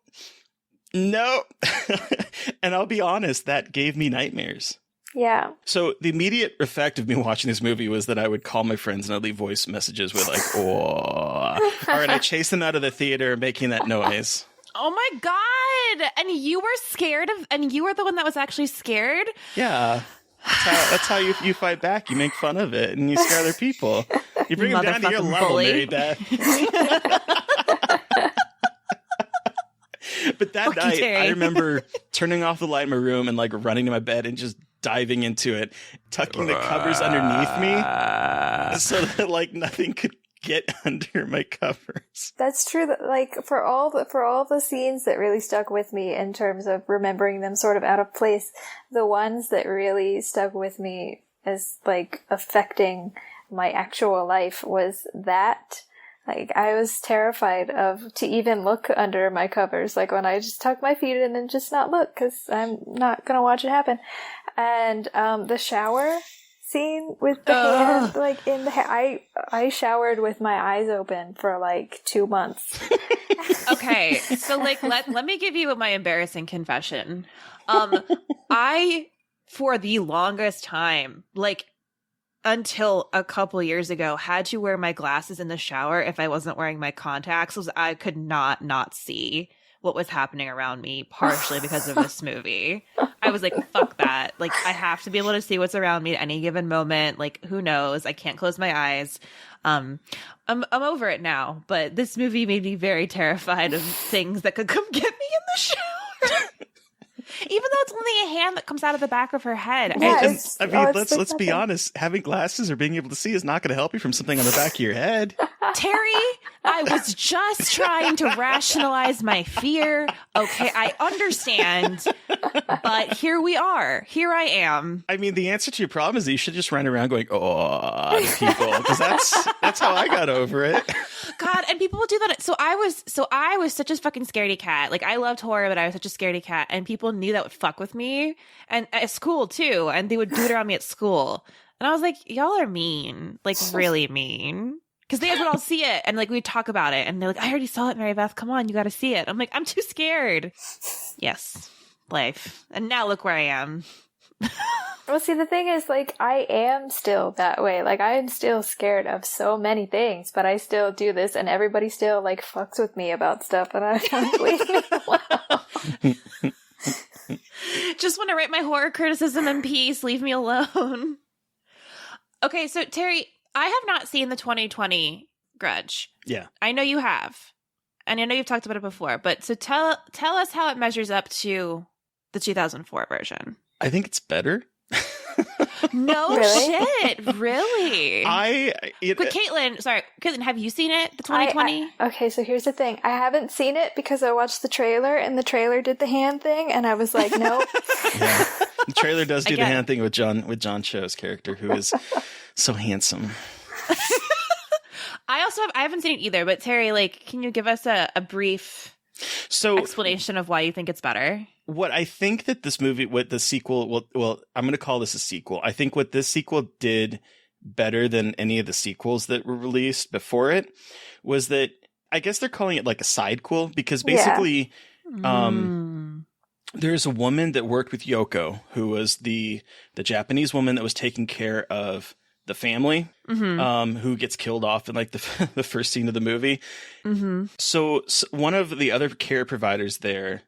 And I'll be honest, that gave me nightmares. Yeah. So the immediate effect of me watching this movie was that I would call my friends and I'd leave voice messages with like, oh, or I'd chase them out of the theater making that noise. Oh my God. And you were scared and you were the one that was actually scared? Yeah. That's how you fight back. You make fun of it and you scare other people. You bring them down to your level, Mary Beth. But that night, I remember turning off the light in my room and like running to my bed and just diving into it, tucking the covers underneath me so that like nothing could get under my covers. That's true. That like for all the scenes that really stuck with me in terms of remembering them sort of out of place, the ones that really stuck with me as like affecting my actual life was that. Like, I was terrified to even look under my covers, like when I just tuck my feet in and just not look, because I'm not going to watch it happen. And the shower scene with the hand, like, in the hair, I showered with my eyes open for, like, 2 months. Okay, so, like, let me give you my embarrassing confession. For the longest time, like, until a couple years ago, had to wear my glasses in the shower if I wasn't wearing my contacts, because I could not see what was happening around me, partially because of this movie. I was like, fuck that. Like, I have to be able to see what's around me at any given moment. Like, who knows? I can't close my eyes. I'm over it now, but this movie made me very terrified of things that could come get me in the shower. Even though it's only a hand that comes out of the back of her head. Yeah, let's be honest. Having glasses or being able to see is not going to help you from something on the back of your head. Terry, I was just trying to rationalize my fear. Okay, I understand. But here we are. Here I am. I mean, the answer to your problem is that you should just run around going, oh, to people. Because that's how I got over it. God, and people would do that. So I was such a fucking scaredy cat. Like, I loved horror, but I was such a scaredy cat. And people knew that would fuck with me. And at school, too. And they would do it around me at school. And I was like, y'all are mean. Like, really mean. Because they would all see it, and like we'd talk about it, and they're like, "I already saw it, Mary Beth. Come on, you got to see it." I'm like, "I'm too scared." Yes, life. And now look where I am. Well, see, the thing is, like, I am still that way. Like, I am still scared of so many things, but I still do this, and everybody still, like, fucks with me about stuff, and I'm like, leave me alone. Just want to write my horror criticism in peace. Leave me alone. Okay, so Terry, I have not seen the 2020 Grudge. Yeah. I know you have. And I know you've talked about it before, but so tell us how it measures up to the 2004 version. I think it's better. No Really? shit, really? But Katelyn, have you seen it? The 2020? Okay, so here's the thing. I haven't seen it because I watched the trailer, and the trailer did the hand thing, and I was like, nope. Yeah. The trailer does do the hand thing with John Cho's character, who is so handsome. I haven't seen it either, but Terry, like, can you give us a brief explanation of why you think it's better? What I think that this movie, what the sequel, well, I'm going to call this a sequel. I think what this sequel did better than any of the sequels that were released before it was that I guess they're calling it like a sidequel because basically, there's a woman that worked with Yoko who was the Japanese woman that was taking care of the family, who gets killed off in like the first scene of the movie. Mm-hmm. So one of the other care providers there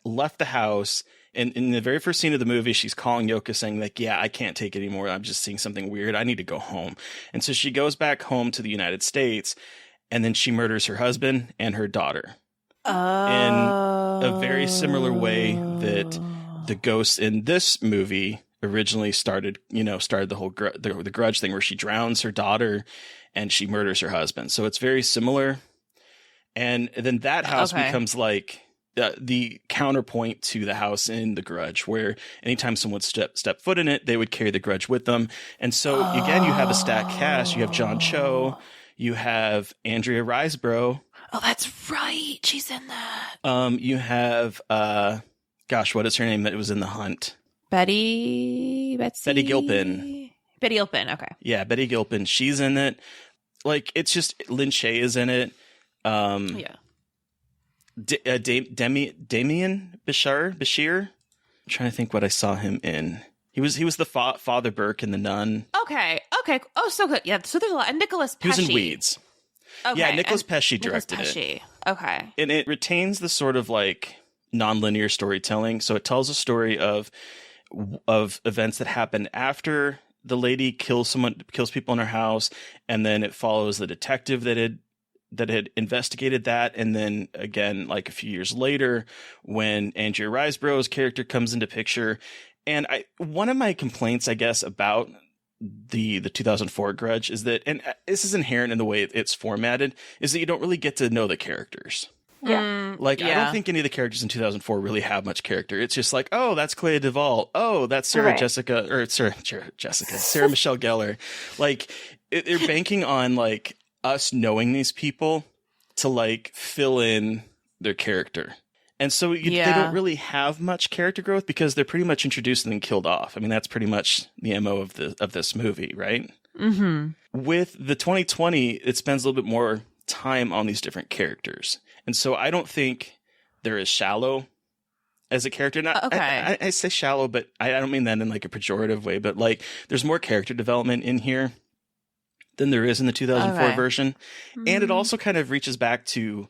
left the house, and in the very first scene of the movie, she's calling Yoko saying like, yeah, I can't take it anymore. I'm just seeing something weird. I need to go home. And so she goes back home to the United States, and then she murders her husband and her daughter in a very similar way that the ghosts in this movie originally started the whole the Grudge thing where she drowns her daughter and she murders her husband. So it's very similar. And then that house becomes like the counterpoint to the house in The Grudge, where anytime someone step foot in it, they would carry the Grudge with them. And so again, you have a stacked cast. You have John Cho, you have Andrea Riseborough. Oh, that's right. She's in that. You have what is her name that was in The Hunt? Betty Gilpin. Betty Gilpin, okay. Yeah, Betty Gilpin. She's in it. Like, it's just Lin Shaye is in it. Yeah. Damien Bashir. I'm trying to think what I saw him in. He was the Father Burke in The Nun. Okay. Oh, so good. Yeah. So there's a lot. And Nicholas Pesci. He was in Weeds. Okay. Yeah, Nicholas Pesci directed it. Okay. And it retains the sort of like nonlinear storytelling. So it tells a story of events that happen after the lady kills people in her house, and then it follows the detective that had investigated that, and then again, like a few years later, when Andrea Riseborough's character comes into picture. And one of my complaints, I guess, about the 2004 Grudge is that, and this is inherent in the way it's formatted, is that you don't really get to know the characters. Yeah. I don't think any of the characters in 2004 really have much character. It's just like, oh, that's Clea Duvall. Oh, that's Sarah Michelle Gellar. Like, they're banking on like us knowing these people to like fill in their character. And so they don't really have much character growth because they're pretty much introduced and then killed off. I mean, that's pretty much the MO of this movie, right? Mm-hmm. With the 2020, it spends a little bit more time on these different characters. And so I don't think they're as shallow as a character. I say shallow, but I don't mean that in like a pejorative way, but like there's more character development in here than there is in the 2004 version. Mm-hmm. And it also kind of reaches back to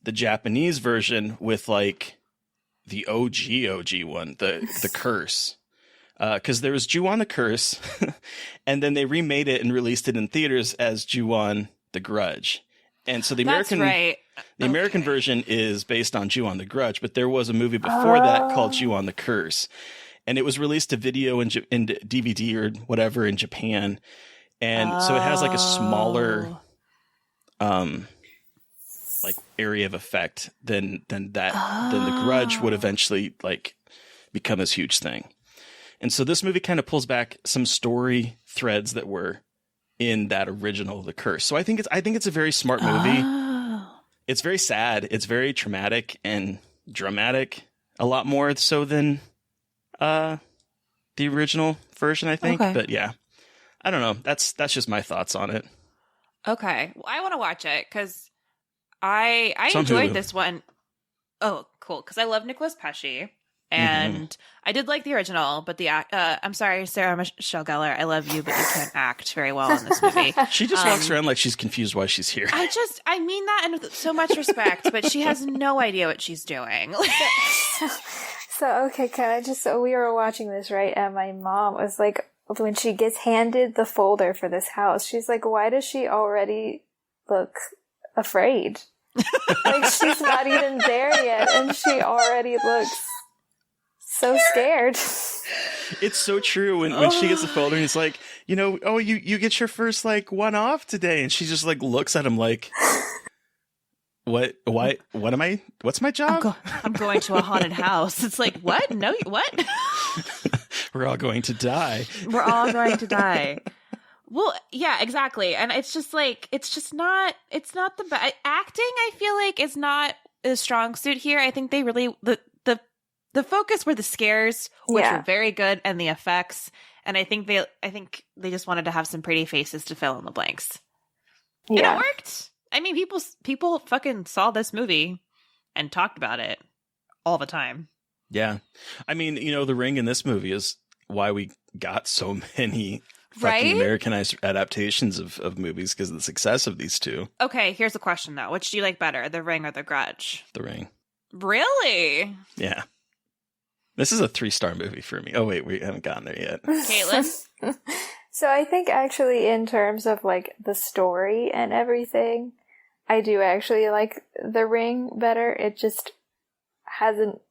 the Japanese version with like the OG one, the Curse. Because there was Ju-on the Curse, and then they remade it and released it in theaters as Ju-on the Grudge. And so the American version is based on Ju-on the Grudge, but there was a movie before that called Ju-on the Curse, and it was released to video and DVD or whatever in Japan, and so it has like a smaller, like area of effect than the Grudge would eventually like become this huge thing. And so this movie kind of pulls back some story threads that were in that original The Curse. So I think it's a very smart movie. It's very sad. It's very traumatic and dramatic, a lot more so than the original version, I think. Okay. But yeah, I don't know. That's just my thoughts on it. Okay. Well, I want to watch it because I It's on enjoyed Hulu. this one. Oh, cool. Because I love Nicolas Pesce. And I did like the original, but I'm sorry, Sarah Michelle Gellar. I love you, but you can't act very well in this movie. She just walks around like she's confused why she's here. I mean that in so much respect, but she has no idea what she's doing. So, okay, so we were watching this, right? And my mom was like, when she gets handed the folder for this house, she's like, why does she already look afraid? Like, she's not even there yet, and she already looks so scared. It's so true when she gets the folder and it's like, you get your first like one off today, and she just like looks at him like, what am I, what's my job? I'm going to a haunted house. It's like, what? No, what? We're all going to die. We're all going to die. Well, yeah, exactly. And it's just like, it's not the best. Acting, I feel like, is not a strong suit here. I think they really, the focus were the scares, which were very good, and the effects. And I think they just wanted to have some pretty faces to fill in the blanks. Yeah. And it worked. I mean, people fucking saw this movie and talked about it all the time. Yeah. I mean, The Ring in this movie is why we got so many fucking Americanized adaptations of movies, because of the success of these two. Okay, here's a question, though. Which do you like better, The Ring or The Grudge? The Ring. Really? Yeah. This is a 3-star movie for me. Oh, wait, we haven't gotten there yet. Katelyn? So I think actually in terms of like the story and everything, I do actually like The Ring better. It just hasn't,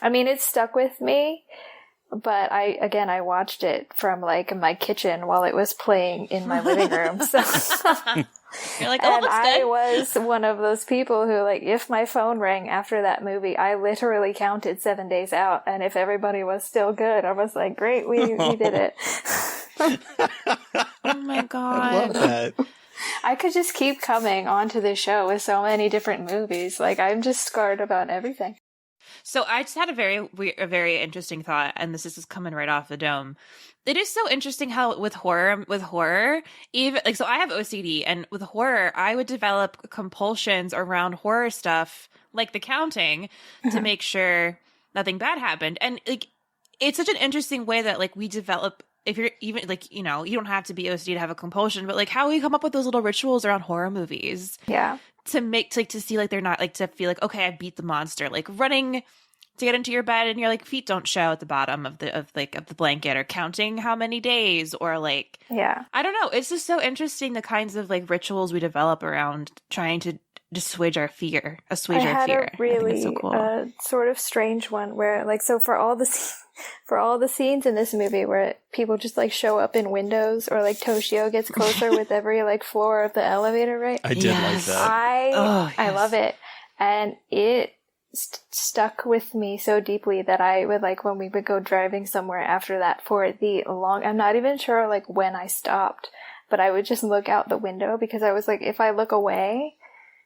I mean, it stuck with me, but I watched it from like my kitchen while it was playing in my living room. So you're like, and I was one of those people who, like, if my phone rang after that movie, I literally counted 7 days out, and if everybody was still good, I was like, great, we did it. Oh my god. I love that. I could just keep coming onto this show with so many different movies. Like, I'm just scarred about everything. So I just had a very interesting thought, and this is coming right off the dome. It is so interesting how with horror, even like, so I have OCD, and with horror, I would develop compulsions around horror stuff, like The Counting, to make sure nothing bad happened. And like, it's such an interesting way that like we develop. If you're even like, you don't have to be OCD to have a compulsion, but like how we come up with those little rituals around horror movies. Yeah. To see like they're not like, to feel like, okay, I beat the monster, like running to get into your bed and your like feet don't show at the bottom of the blanket, or counting how many days, or like, yeah, I don't know. It's just so interesting, the kinds of like rituals we develop around trying to assuage our fear. I had a really so cool. Sort of strange one where, like, so for all the scenes in this movie where people just like show up in windows, or like Toshio gets closer with every like floor of the elevator, right? I did like that. I love it, and it stuck with me so deeply that I would, like, when we would go driving somewhere after that for the long, I'm not even sure like when I stopped, but I would just look out the window, because I was like, if I look away,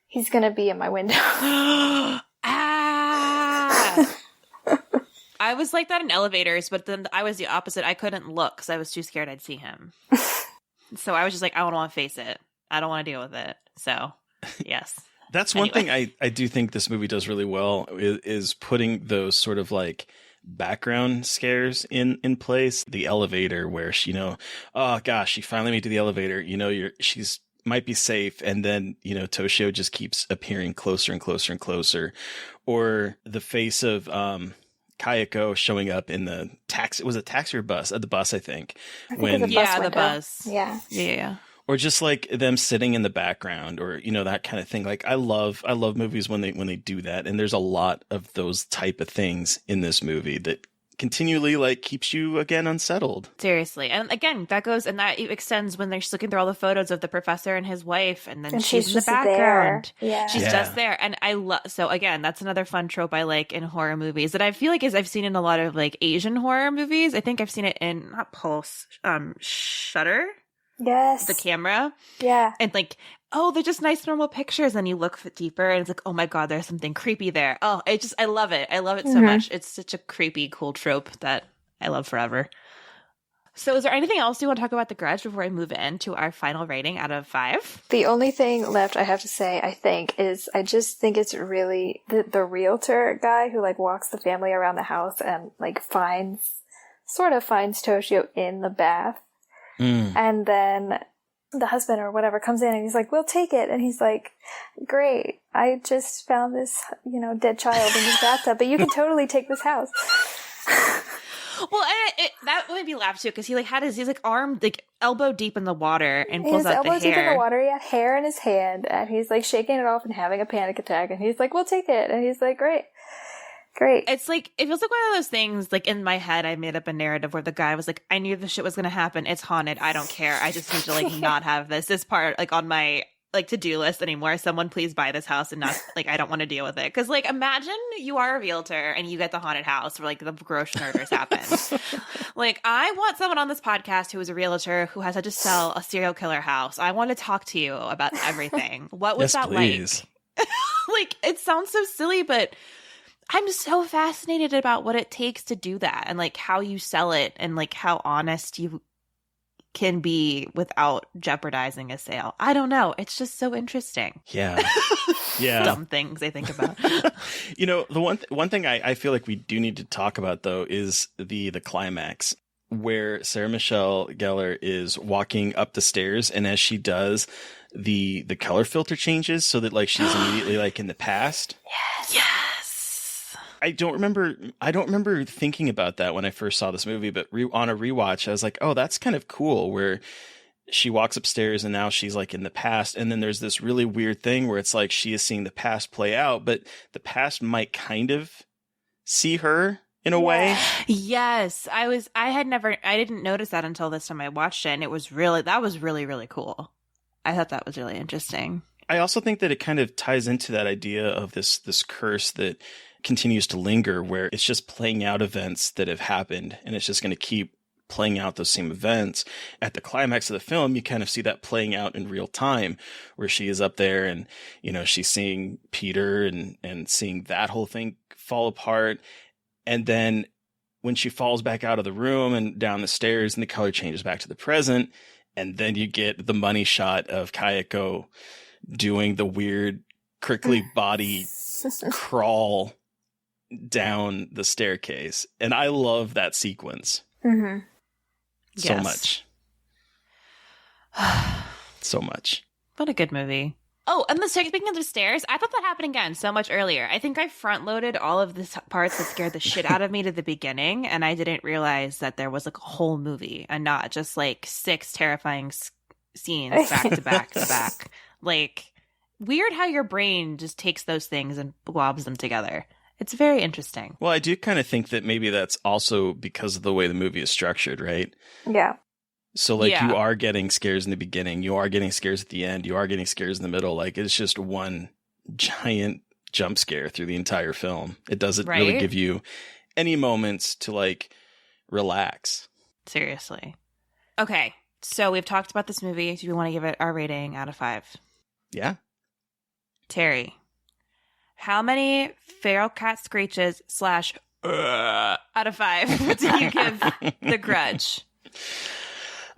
he's gonna be in my window. I was like that in elevators, but then I was the opposite. I couldn't look because I was too scared I'd see him. So I was just like, I don't want to face it. I don't want to deal with it. So, yes. That's one thing I do think this movie does really well, is putting those sort of like background scares in place. The elevator, where she, oh gosh, she finally made it to the elevator. She's might be safe, and then Toshio just keeps appearing closer and closer and closer. Or the face of Kayako showing up in the taxi. Was it taxi or bus? The bus, I think. The bus. Yeah. Or just like them sitting in the background, or that kind of thing. Like, I love movies when they do that, and there's a lot of those type of things in this movie that continually like keeps you again unsettled. Seriously. And again, that goes, and that extends when they're just looking through all the photos of the professor and his wife, and then she's in the background. There. Yeah. She's just there. And I love, so again, that's another fun trope I like in horror movies that I feel like I've seen in a lot of like Asian horror movies. I think I've seen it in, not Pulse, Shudder. Yes. The camera. Yeah. And like, oh, they're just nice normal pictures, and you look deeper and it's like, oh my god, there's something creepy there. Oh, I love it. I love it so much. It's such a creepy, cool trope that I love forever. So is there anything else you want to talk about The Grudge before I move into our final rating out of 5? The only thing left I have to say, I think, is I just think it's really the realtor guy who like walks the family around the house and like finds Toshio in the bath. And then the husband or whatever comes in and he's like, we'll take it. And he's like, great. I just found this, dead child in his bathtub, but you can totally take this house. Well, that made me laugh too, because he like had he's like arm like elbow deep in the water and pulls out the hair. His elbow deep in the water. He had hair in his hand, and he's like shaking it off and having a panic attack. And he's like, "We'll take it." And he's like, "Great." It's like it feels like one of those things. Like in my head, I made up a narrative where the guy was like, "I knew this shit was gonna happen. It's haunted. I don't care. I just need to like not have this part like on my like to-do list anymore. Someone please buy this house and not like I don't want to deal with it." Because like imagine you are a realtor and you get the haunted house where like the gross murders happen. Like I want someone on this podcast who is a realtor who has had to sell a serial killer house. I want to talk to you about everything. What was that please. like? Like it sounds so silly, but I'm so fascinated about what it takes to do that and like how you sell it and like how honest you can be without jeopardizing a sale. I don't know. It's just so interesting. Yeah. Yeah. Dumb things I think about. The one thing I feel like we do need to talk about though is the climax where Sarah Michelle Gellar is walking up the stairs, and as she does, the color filter changes so that like she's immediately like in the past. Yes. I don't remember thinking about that when I first saw this movie, but on a rewatch, I was like, oh, that's kind of cool where she walks upstairs and now she's like in the past. And then there's this really weird thing where it's like she is seeing the past play out, but the past might kind of see her in a way. Yes. I didn't notice that until this time I watched it. And that was really, really cool. I thought that was really interesting. I also think that it kind of ties into that idea of this curse that continues to linger, where it's just playing out events that have happened and it's just going to keep playing out those same events. At the climax of the film, you kind of see that playing out in real time, where she is up there and, she's seeing Peter and seeing that whole thing fall apart. And then when she falls back out of the room and down the stairs and the color changes back to the present, and then you get the money shot of Kayako doing the weird crinkly body crawl down the staircase. And I love that sequence. Mm-hmm. So much. So much. What a good movie. Oh, and speaking of the stairs, I thought that happened again so much earlier. I think I front-loaded all of the parts that scared the shit out of me to the beginning, and I didn't realize that there was like a whole movie and not just like 6 terrifying scenes back to back to back. Like, weird how your brain just takes those things and globs them together. It's very interesting. Well, I do kind of think that maybe that's also because of the way the movie is structured, right? Yeah. So, like, you are getting scares in the beginning, you are getting scares at the end, you are getting scares in the middle. Like, it's just one giant jump scare through the entire film. It doesn't really give you any moments to, like, relax. Seriously. Okay, so we've talked about this movie. Do we want to give it our rating out of 5? Yeah. Terry, how many feral cat screeches / out of 5 do you give The Grudge?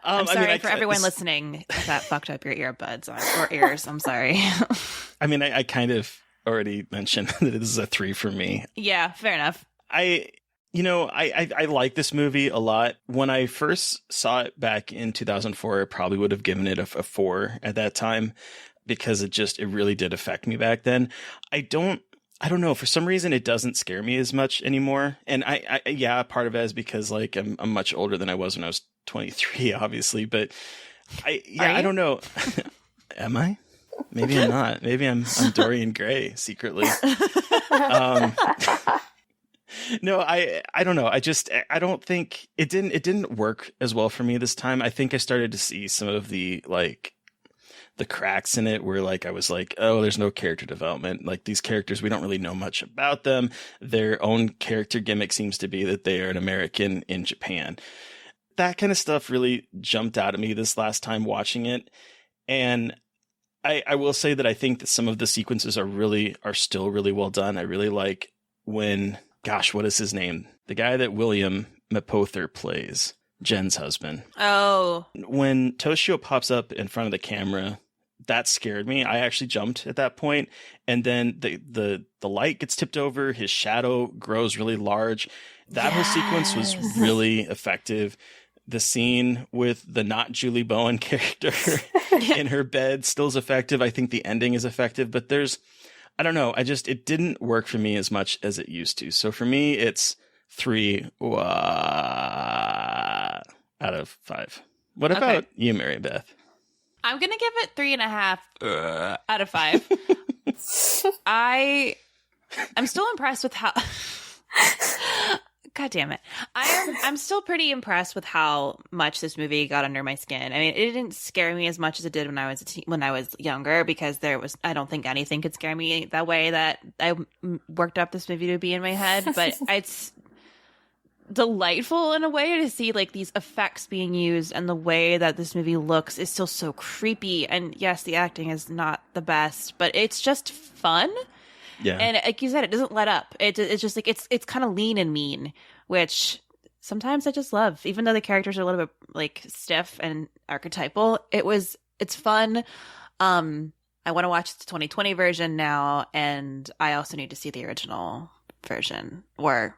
I'm sorry for everyone listening that fucked up your earbuds or ears. I'm sorry. I mean, I kind of already mentioned that this is a 3 for me. Yeah, fair enough. I like this movie a lot. When I first saw it back in 2004, I probably would have given it a 4 at that time because it really did affect me back then. I don't know. For some reason, it doesn't scare me as much anymore. And part of it is because like I'm much older than I was when I was 23, obviously. But I don't know. Am I? Maybe I'm not. Maybe I'm Dorian Gray secretly. No, I don't know. I don't think it didn't work as well for me this time. I think I started to see some of the cracks in it where like I was like, oh, there's no character development. Like these characters, we don't really know much about them. Their own character gimmick seems to be that they are an American in Japan. That kind of stuff really jumped out at me this last time watching it. And I will say that I think that some of the sequences are still really well done. I really like when, gosh, what is his name? The guy that William Mapother plays. Jen's husband. Oh. When Toshio pops up in front of the camera, that scared me. I actually jumped at that point. And then the light gets tipped over. His shadow grows really large. That whole sequence was really effective. The scene with the not Julie Bowen character in her bed still is effective. I think the ending is effective, but I don't know. It didn't work for me as much as it used to. So for me, it's 3 out of 5. What about you, Mary Beth? I'm going to give it 3.5 out of 5. I'm still impressed with how... God damn it. I'm still pretty impressed with how much this movie got under my skin. I mean, it didn't scare me as much as it did when I was younger, because I don't think anything could scare me that way that I worked up this movie to be in my head, but it's delightful in a way to see like these effects being used, and the way that this movie looks is still so creepy. And yes, the acting is not the best, but it's just fun. Yeah. And like you said, it doesn't let up. It's just like it's kind of lean and mean, which sometimes I just love. Even though the characters are a little bit like stiff and archetypal, it's fun. I want to watch the 2020 version now, and I also need to see the original version, or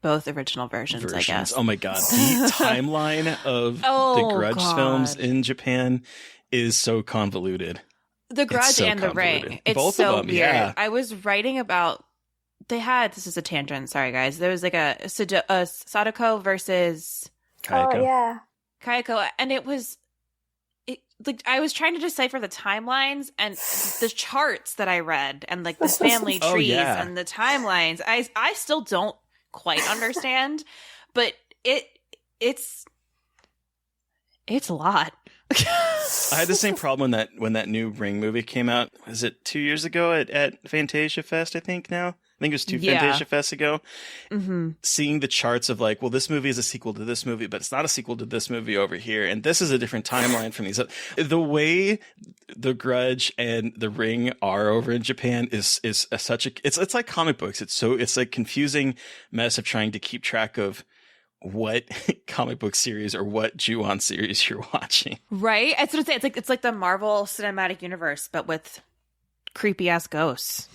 both original versions. I guess. Oh my god, the timeline of the Grudge films in Japan is so convoluted. The Grudge and The Ring. It's both so of them, weird. Yeah. I was writing about, this is a tangent, sorry guys. There was like a Sadako versus Kayako. Oh, yeah. Kayako. And like I was trying to decipher the timelines and the charts that I read, and like the family trees and the timelines. I still don't quite understand, but it's a lot. I had the same problem when that new Ring movie came out. Was it 2 years ago at Fantasia Fest? I think it was 2 Fantasia Fests ago. Mm-hmm. Seeing the charts of like, well, this movie is a sequel to this movie, but it's not a sequel to this movie over here, and this is a different timeline from these. The way the Grudge and the Ring are over in Japan is such a it's like comic books. It's like confusing mess of trying to keep track of what comic book series or what Ju-on series you're watching. Right? I was going to say, it's like the Marvel Cinematic Universe, but with creepy ass ghosts.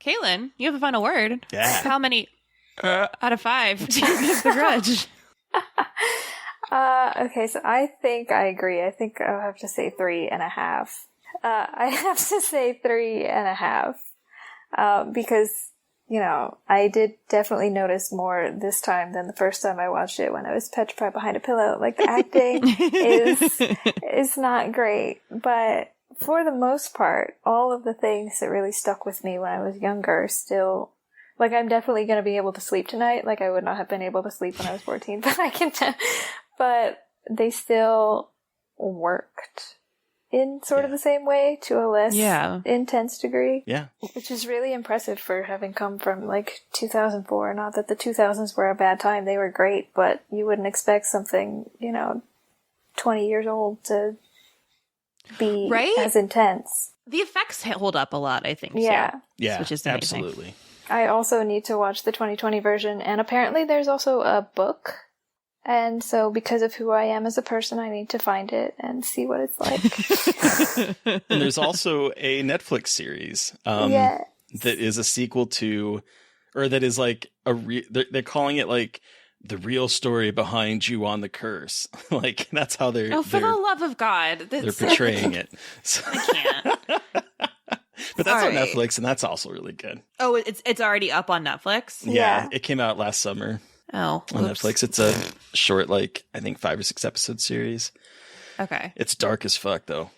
Katelyn, you have a final word. Yeah. How many out of 5 do you give The Grudge? Okay, so I think I agree. I think I'll have to say 3.5. I have to say 3.5. Because I did definitely notice more this time than the first time I watched it when I was petrified behind a pillow. Like, the acting is not great, but for the most part, all of the things that really stuck with me when I was younger still, like, I'm definitely going to be able to sleep tonight. Like, I would not have been able to sleep when I was 14, but but they still worked in sort of the same way, to a less intense degree. Yeah. Which is really impressive for having come from like 2004. Not that the 2000s were a bad time, they were great, but you wouldn't expect something, 20 years old to be as intense. The effects hold up a lot, I think. Yeah. Too, yeah, which is amazing. Absolutely. I also need to watch the 2020 version, and apparently there's also a book. And so, because of who I am as a person, I need to find it and see what it's like. And there's also a Netflix series that is a sequel to, or that is like they're calling it like the real story behind Ju-on the Curse. Like, that's how they're. For the love of God, they're portraying it. So. I can't. But that's on Netflix, and that's also really good. Oh, it's already up on Netflix? Yeah, it came out last summer. Oh, on Netflix. It's a short, like, I think 5 or 6 episode series. Okay. It's dark as fuck, though.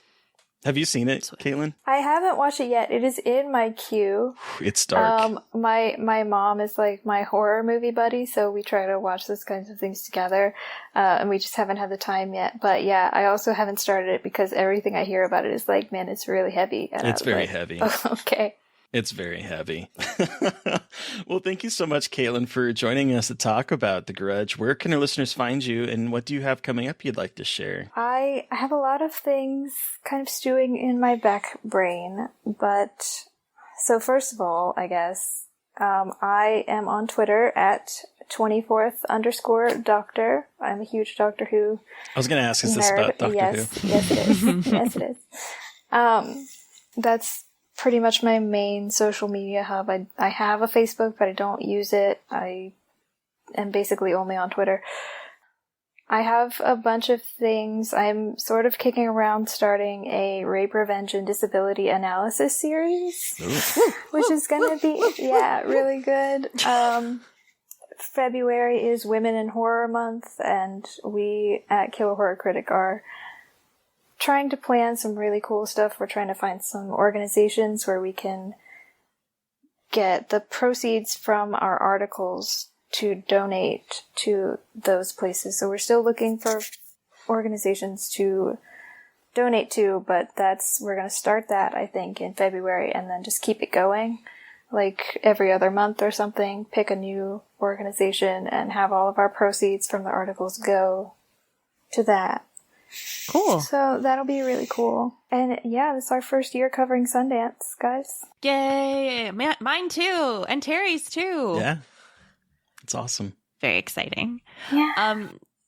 Have you seen it, Katelyn? I haven't watched it yet. It is in my queue. It's dark. My mom is like my horror movie buddy, so we try to watch those kinds of things together. And we just haven't had the time yet. But yeah, I also haven't started it because everything I hear about it is like, man, it's really heavy. And it's very heavy. Oh, okay. It's very heavy. Well, thank you so much, Katelyn, for joining us to talk about The Grudge. Where can our listeners find you, and what do you have coming up you'd like to share? I have a lot of things kind of stewing in my back brain, but so first of all, I guess, I am on Twitter at 24th_Doctor. I'm a huge Doctor Who. I was going to ask, is this about Doctor Who? Yes, it is. Yes, it is. That's pretty much my main social media hub. I have a Facebook, but I don't use it. I am basically only on Twitter. I have a bunch of things. I'm sort of kicking around starting a rape, revenge, and disability analysis series, which is going to be, really good. February is Women in Horror Month, and we at Killer Horror Critic are trying to plan some really cool stuff. We're trying to find some organizations where we can get the proceeds from our articles to donate to those places. So we're still looking for organizations to donate to, but we're going to start that, I think, in February, and then just keep it going. Like every other month or something, pick a new organization and have all of our proceeds from the articles go to that. Cool. So that'll be really cool. And yeah, this is our first year covering Sundance, guys. Yay! Mine too, and Terry's too. Yeah. It's awesome. Very exciting. Yeah.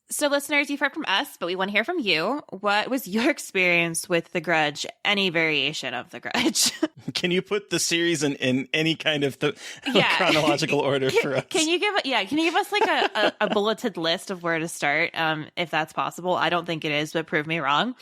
So listeners, you've heard from us, but we want to hear from you. What was your experience with The Grudge? Any variation of The Grudge? Can you put the series in any kind of chronological order for us? Can you give us like a bulleted list of where to start, if that's possible? I don't think it is, but prove me wrong.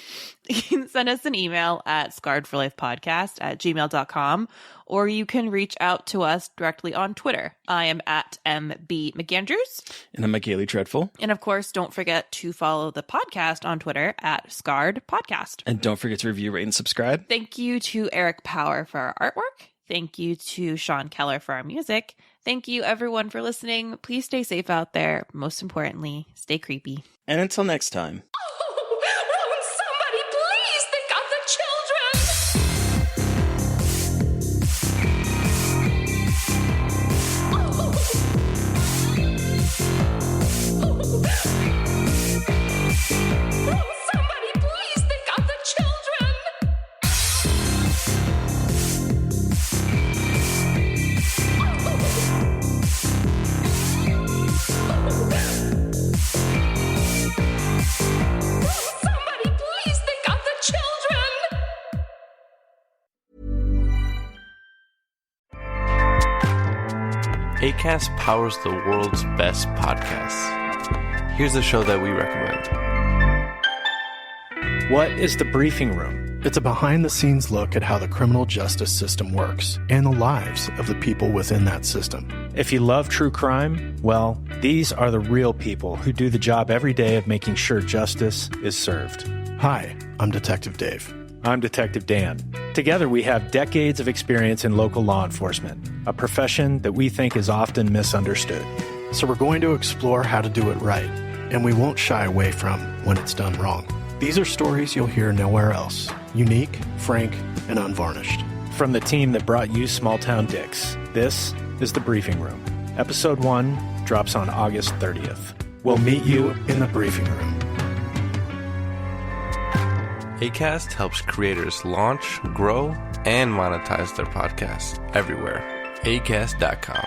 You can send us an email at scarredforlifepodcast@gmail.com, or you can reach out to us directly on Twitter. I am at MB McAndrews. And I'm McGailey Dreadful. And of course, don't forget to follow the podcast on Twitter at Scarred Podcast. And don't forget to review, rate, and subscribe. Thank you to Eric Power for our artwork. Thank you to Sean Keller for our music. Thank you, everyone, for listening. Please stay safe out there. Most importantly, stay creepy. And until next time. Acast powers the world's best podcasts. Here's a show that we recommend. What is The Briefing Room? It's a behind-the-scenes look at how the criminal justice system works and the lives of the people within that system. If you love true crime, well, these are the real people who do the job every day of making sure justice is served. Hi, I'm Detective Dave. I'm Detective Dan. Together, we have decades of experience in local law enforcement, a profession that we think is often misunderstood. So we're going to explore how to do it right, and we won't shy away from when it's done wrong. These are stories you'll hear nowhere else. Unique, frank, and unvarnished. From the team that brought you Small Town Dicks, this is The Briefing Room. Episode 1 drops on August 30th. We'll meet you in the briefing room. Acast helps creators launch, grow, and monetize their podcasts everywhere. Acast.com.